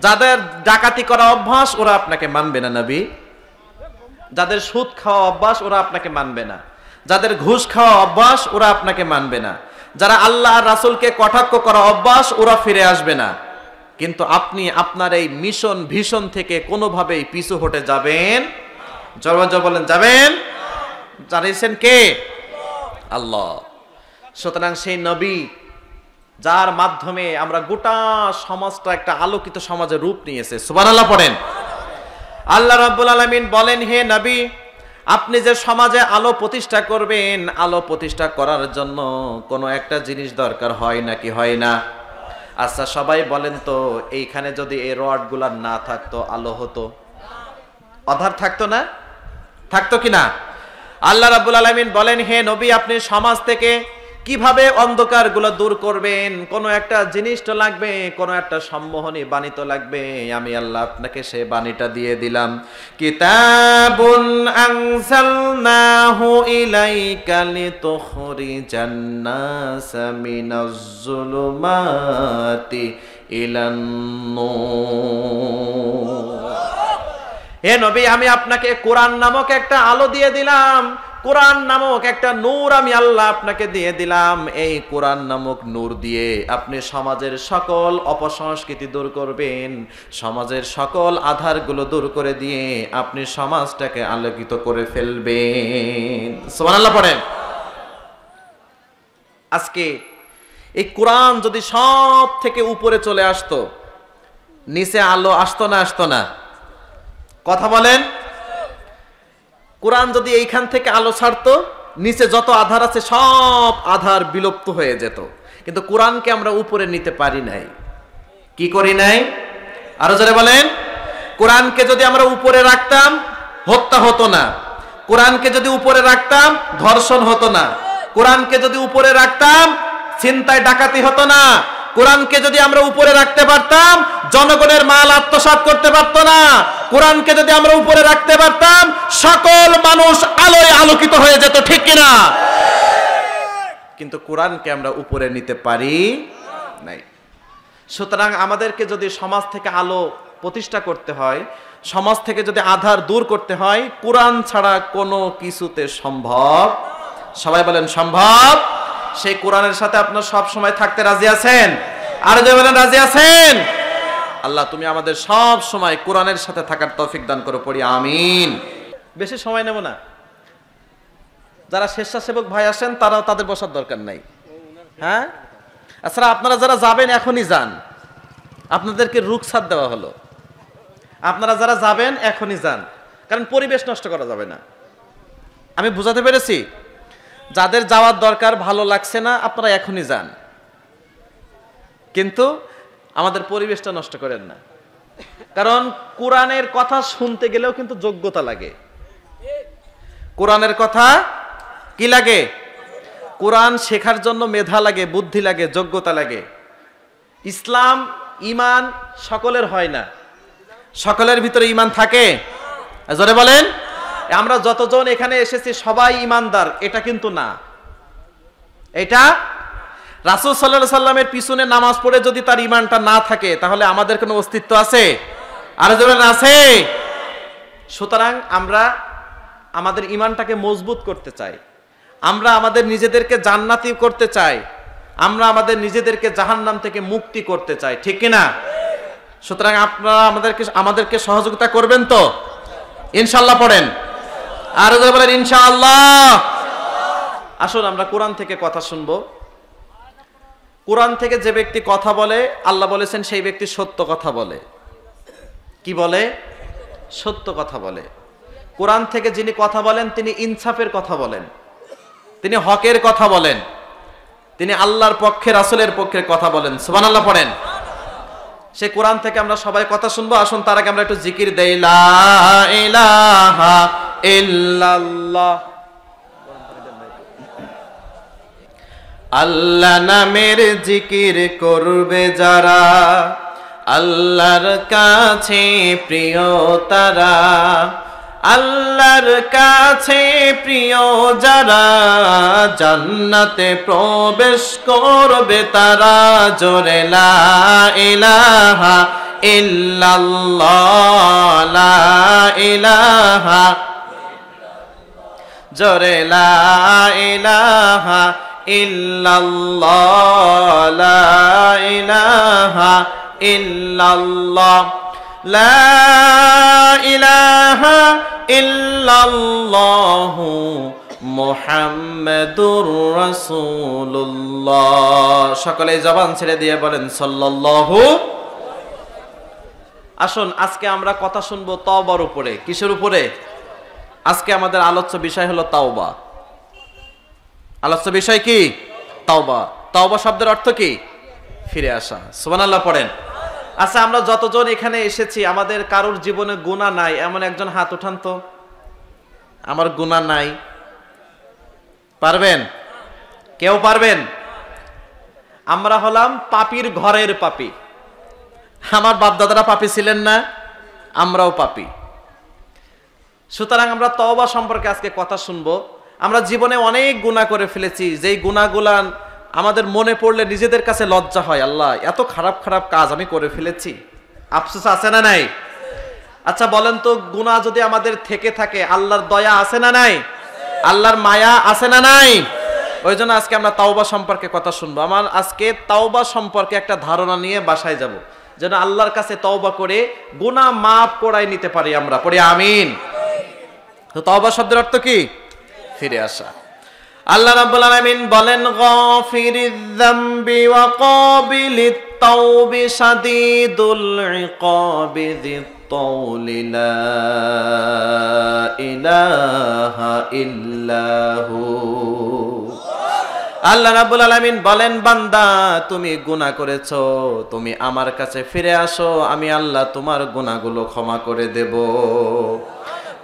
যাদের ডাকাতি করা অভ্যাস, ওরা আপনাকে মানবে না নবী। যাদের সুদ খাওয়া অভ্যাস, ওরা আপনাকে মানবে না। যাদের ঘুষ খাওয়া অভ্যাস, ওরা আপনাকে মানবে না। যারা আল্লাহ আর রাসূলকে কটাক্ষ করা অভ্যাস, ওরা ফিরে আসবে না। কিন্তু আপনি আপনার এই মিশন ভিশন থেকে কোনোভাবেই পিছু হটে যাবেন? জবাব বলেন, যাবেন? জানিয়েছেন কে? আল্লাহ। সুতরাং সেই নবী যার মাধ্যমে আমরা গোটা সমাজটা একটা আলোকিত সমাজের রূপ নিয়েছে, সুবহানাল্লাহ পড়েন। আল্লাহ রাব্বুল আলামিন বলেন, হে নবী, আপনি যে সমাজে আলো প্রতিষ্ঠা করবেন, আলো প্রতিষ্ঠা করার জন্য কোনো একটা জিনিস দরকার হয় নাকি হয় না? আচ্ছা সবাই বলেন তো, এইখানে যদি এই রডগুলা না থাকতো, আলো হতো? আধার থাকতো না? থাকতো কিনা? আল্লাহ রাব্বুল আলামিন বলেন, হে নবী, আপনি সমাজ থেকে কিভাবে অন্ধকারগুলো দূর করবেন? কোনো একটা জিনিস তো লাগবে, কোনো একটা সম্মোহনী বাণী তো লাগবে। আমি আল্লাহ আপনাকে সেই বাণীটা দিয়ে দিলাম। কিতাবুন আনজালনাহু ইলাইকা লিতুখরিজান নাসা মিনাজ যুলুমাতি ইলান নূর। হে নবী, আমি আপনাকে কোরআন নামক একটা আলো দিয়ে দিলাম, কোরআন নামক একটা নূর আমি আল্লাহ আপনাকে দিয়ে দিলাম। এই কোরআন নামক নূর দিয়ে আপনি সমাজের সকল অপসংস্কৃতি দূর করবেন, সমাজের সকল আধারগুলো দূর করে দিয়ে আপনি সমাজটাকে আলোকিত করে ফেলবেন। সুবহানাল্লাহ পড়েন। আজকে এই কোরআন যদি সব থেকে উপরে চলে আসতো, নিচে আলো আসতো না? আসতো না? কথা বলেন। কোরআন যদি এইখান থেকে আলো ছাড়তো, নিচে যত আধার আছে সব আধার বিলুপ্ত হয়ে যেত। কিন্তু কোরআনকে আমরা উপরে নিতে পারি নাই। কি করি নাই? আরো জোরে বলেন। কোরআনকে যদি আমরা উপরে রাখতাম, হত্যা হতো না। কোরআনকে যদি উপরে রাখতাম, ধর্ষণ হতো না। কোরআনকে যদি উপরে রাখতাম, ছিনতাই ডাকাতি হতো না। কোরআনকে যদি আমরা উপরে রাখতে পারতাম, জনগণের মাল আত্মসাৎ করতে পারতো না। কোরআনকে যদি আমরা উপরে রাখতে পারতাম, সকল মানুষ আলোয় আলোকিত হয়ে যেত, ঠিক কিনা? কিন্তু কোরআনকে আমরা উপরে নিতে পারি নাই। সুতরাং আমাদেরকে যদি সমাজ থেকে আলো প্রতিষ্ঠা করতে হয়, সমাজ থেকে যদি আধার দূর করতে হয়, কোরআন ছাড়া কোনো কিছুতে সম্ভব। সবাই বলেন সম্ভব। সেই কোরআনের সাথে আপনার সব সময় থাকতে রাজি আছেন? আর যে বলেন রাজি আছেন? আল্লাহ তুমি আমাদের সব সময় কোরআনের সাথে থাকার তৌফিক দান করো, পড়ি আমিন। বেশি সময় নেব না। যারা স্বেচ্ছাসেবক ভাই আসেন, তারাও তাদের বসার দরকার নাই। হ্যাঁ, আচ্ছা আপনারা যারা যাবেন এখনই যান, আপনাদেরকে রুখসাত দেওয়া হলো। আপনারা যারা যাবেন এখনই যান, কারণ পরিবেশ নষ্ট করা যাবে না। আমি বুঝাতে পেরেছি? যাদের যাওয়ার দরকার, ভালো লাগছে না, আপনারা এখনই যান, কিন্তু আমাদের পরিবেশটা নষ্ট করেন না। কারণ কোরআনের কথা শুনতে গেলেও কিন্তু যোগ্যতা লাগে। কোরআনের কথা কি লাগে? কোরআন শেখার জন্য মেধা লাগে, বুদ্ধি লাগে, যোগ্যতা লাগে। ইসলাম ঈমান সকলের হয় না। সকলের ভিতরে ঈমান থাকে? জোরে বলেন। আমরা যতজন এখানে এসেছি সবাই ঈমানদার, এটা কিন্তু না। এটা রাসূল সাল্লাল্লাহু আলাইহি সাল্লামের পিছনে নামাজ পড়ে যদি তার ঈমানটা না থাকে, তাহলে আমাদের কোনো অস্তিত্ব আছে? আর জোরে আছে? সুতরাং আমরা আমাদের ঈমানটাকে মজবুত করতে চাই, আমরা আমাদের নিজেদেরকে জান্নাতি করতে চাই, আমরা আমাদের নিজেদেরকে জাহান্নাম থেকে মুক্তি করতে চাই, ঠিক কিনা? সুতরাং আপনারা আমাদেরকে সহযোগিতা করবেন তো? ইনশাআল্লাহ পড়েন। আর জোরে বলেন ইনশাআল্লাহ। আসুন আমরা কোরআন থেকে কথা শুনবো। কোরআন থেকে যে ব্যক্তি কথা বলে, আল্লাহ বলেছেন সেই ব্যক্তি সত্য কথা বলে। কি বলে? সত্য কথা বলে। কোরআন থেকে যিনি কথা বলেন তিনি ইনসাফের কথা বলেন, তিনি হকের কথা বলেন, তিনি আল্লাহর পক্ষে, রাসূলের পক্ষে কথা বলেন। সুবহানাল্লাহ পড়েন। সে কোরআন থেকে আমরা সবাই কথা শুনবো। আসুন তার আগে আমরা একটু জিকির দেই, লা ইলাহা ইল্লাল্লাহ। আল্লাহ নামের জিকির করবে যারা, আল্লাহর কাছে প্রিয় তারা, আল্লাহর কাছে প্রিয় যারা, জান্নাতে প্রবেশ করবে তারা। জোরে লা ইলাহা ইল্লাল্লাহ, লা ইলাহা, জোরে লা ইলাহা ইল্লাল্লাহ, লা ইলাহা ইল্লাল্লাহ, লা ইলাহা ইল্লাল্লাহ মুহাম্মাদুর রাসূলুল্লাহ। সকলে জবান ছেড়ে দিয়ে বলেন সাল্লাল্লাহু। আসুন আজকে আমরা কথা শুনবো তওবার উপরে। কিসের উপরে? আজকে আমাদের আলোচ্য বিষয় হলো তাওবা। আলোচ্য বিষয় কি? তাওবা। তাওবা শব্দের অর্থ কি? ফিরে আসা। সুবহানাল্লাহ পড়েন। আচ্ছা, আমরা যতজন এখানে এসেছি আমাদের কারোর জীবনে গুনাহ নাই এমন একজন হাত উঠান তো। আমার গুনাহ নাই, পারবেন? কেউ পারবেন? আমরা হলাম পাপীর ঘরের পাপী। আমার বাপ দাদারা পাপী ছিলেন না, আমরাও পাপী। সুতরাং আমরা তওবা সম্পর্কে আজকে কথা শুনবো। আমরা জীবনে অনেক গুনাহ করে ফেলেছি, যেই গুনাহগুলা আমাদের মনে পড়লে নিজেদের কাছে লজ্জা হয়। আল্লাহ, এত খারাপ খারাপ কাজ আমি করে ফেলেছি, আফসোস আছে না নাই? আচ্ছা বলেন তো, গুনাহ যদি আমাদের থেকে থাকে আল্লাহর দয়া আছে না নাই? আল্লাহর মায়া আছে না নাই? ওই জন্য আজকে আমরা তাওবা সম্পর্কে কথা শুনবো। আমার আজকে তাওবা সম্পর্কে একটা ধারণা নিয়ে বাসায় যাব, যেন আল্লাহর কাছে তওবা করে গুনাহ মাফ করাই নিতে পারি আমরা। পড়ি আমিন। তো তাওবা শব্দের অর্থ কি? ফিরে আসা। আল্লাহ রাব্বুল আলামিন বলেন, গাফিরিয যামবি ওয়া কাবিলিত তাওবি শাদীদুল ইকাবি যিত তাওলি লা ইলাহা ইল্লাহু। আল্লাহ রাব্বুল আলামিন বলেন, বান্দা তুমি গুনাহ করেছো, তুমি আমার কাছে ফিরে আসো, আমি আল্লাহ তোমার গুনাহগুলো ক্ষমা করে দেব।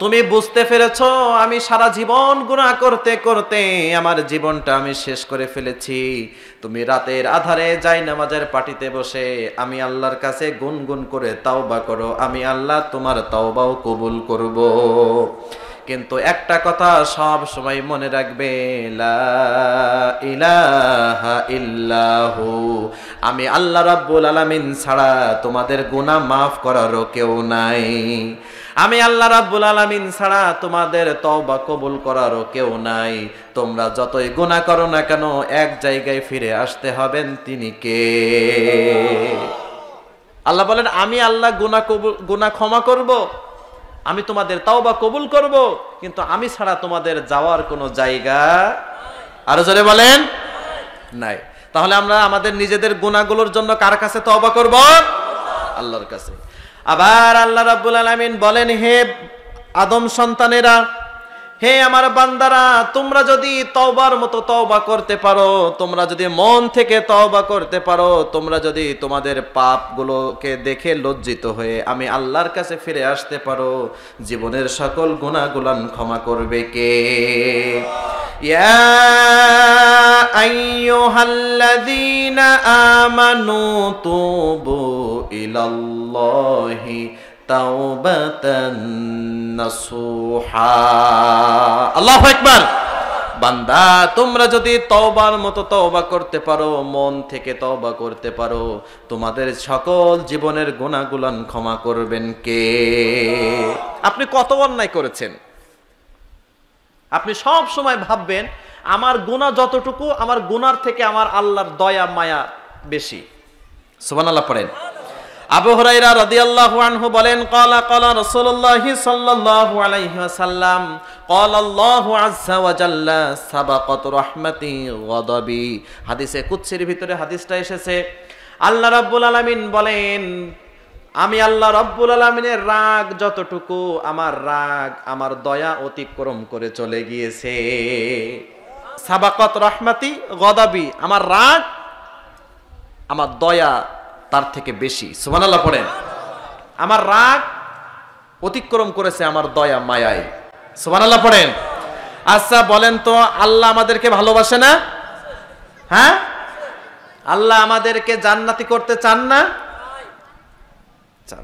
তুমি বুঝতে পেরেছো আমি সারা জীবন গুনাহ করতে করতে আমার জীবনটা আমি শেষ করে ফেলেছি। তুমি রাতের আধারে জায়নামাজের পাটিতে বসে আমি আল্লাহর কাছে গুনগুন করে তাওবা করো, আমি আল্লাহ তোমার তাওবাও কবুল করব। কিন্তু একটা কথা সব সময় মনে রাখবে, লা ইলাহা ইল্লাহু, আমি আল্লাহ রাব্বুল আলামিন ছাড়া তোমাদের গুনাহ মাফ করারও কেউ নাই। আমি আল্লাহ রাব্বুল আলামিন ছাড়া তোমাদের তওবা কবুল করারও কেউ নাই। তোমরা যতই গুনাহ করো না কেন এক জায়গায় ফিরে আসতে হবেন, তিনি কে? আল্লাহ বলেন, আমি আল্লাহ গুনাহ ক্ষমা করব, আমি তোমাদের তাওবা কবুল করব, কিন্তু আমি ছাড়া তোমাদের যাওয়ার কোনো জায়গা, আরো জোরে বলেন, নাই। তাহলে আমরা আমাদের নিজেদের গুনাহগুলোর জন্য কার কাছে তওবা করব? আল্লাহর কাছে। আবার আল্লাহ রাব্বুল আলামিন বলেন, হে আদম সন্তানেরা, হে আমার বান্দারা, তোমরা যদি তওবার মতো তওবা করতে পারো, তোমরা যদি মন থেকে তওবা করতে পারো, তোমরা যদি তোমাদের পাপগুলোকে দেখে লজ্জিত হয়ে আমি আল্লাহর কাছে ফিরে আসতে পারো, জীবনের সকল গুনাহগুলান ক্ষমা করবে কে? ইয়া আইয়ুহাল্লাযীনা আমানু তুবু ইলাল্লাহি তাওবাতান নাসুহা। আল্লাহু আকবার। বান্দা তোমরা যদি তওবার মতো তওবা করতে পারো, মন থেকে তওবা করতে পারো, তোমাদের সকল জীবনের গুনাহগুলো ক্ষমা করবেন কে? আপনি কত অন্যায় করেছেন, আপনি সব সময় ভাববেন আমার গুনাহ যতটুকু, আমার গুনার থেকে আমার আল্লাহর দয়া মায়া বেশি। সুবহানাল্লাহ পড়েন। আবু হুরায়রা রাদিয়াল্লাহু আনহু বলেন, ক্বালা ক্বালা রাসূলুল্লাহি সাল্লাল্লাহু আলাইহি ওয়াসাল্লাম, ক্বালা আল্লাহু আযজা ওয়া জাল্লা সাবাকাত রাহমাতি গাদাবি। হাদিসে কুদসির ভিতরে হাদিসটা এসেছে, আল্লাহ রাব্বুল আলামিন বলেন, আমি আল্লাহ রাব্বুল আলামিনের রাগ যতটুকু, আমার রাগ আমার দয়া অতিক্রম করে চলে গিয়েছে। সাবাকাত রাহমাতি গাদাবি, আমার রাগ আমার দয়া তার থেকে বেশি। সুবহানাল্লাহ পড়েন। আমার রাগ অতিক্রম করেছে আমার দয়া মায়ায়। সুবহানাল্লাহ পড়েন। আচ্ছা বলেন তো, আল্লাহ আমাদেরকে ভালোবাসে না? হ্যাঁ, আল্লাহ আমাদেরকে জান্নাতি করতে চান না? চান।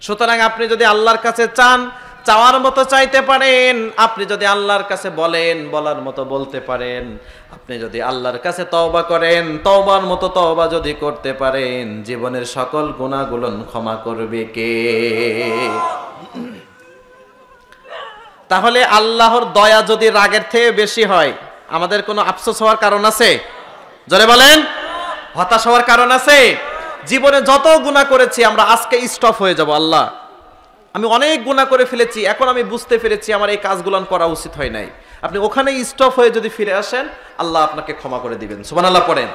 সুতরাং আপনি যদি আল্লাহর কাছে চান, চাওয়ার মতো চাইতে পারেন। আপনি যদি আল্লাহর কাছে বলেন, বলার মতো বলতে পারেন। আপনি যদি আল্লাহর কাছে তওবা করেন, তওবার মতো তওবা যদি করতে পারেন, জীবনের সকল গুনাহগুলো ক্ষমা করবে কে? তাহলে আল্লাহর দয়া যদি রাগের থেকে বেশি হয়, আমাদের কোনো আফসোস হওয়ার কারণ আছে? জোরে বলেন। হতাশ হওয়ার কারণ আছে? জীবনে যত গুনাহ করেছি আমরা আজকে স্টপ হয়ে যাব। আল্লাহ, আমি অনেক গুনাহ করে ফেলেছি, এখন আমি বুঝতে পেরেছি আমার এই কাজগুলো করা উচিত হয় নাই। আপনি ওখানে স্টপ হয়ে যদি ফিরে আসেন, আল্লাহ আপনাকে ক্ষমা করে দিবেন। সুবহানাল্লাহ পড়েন।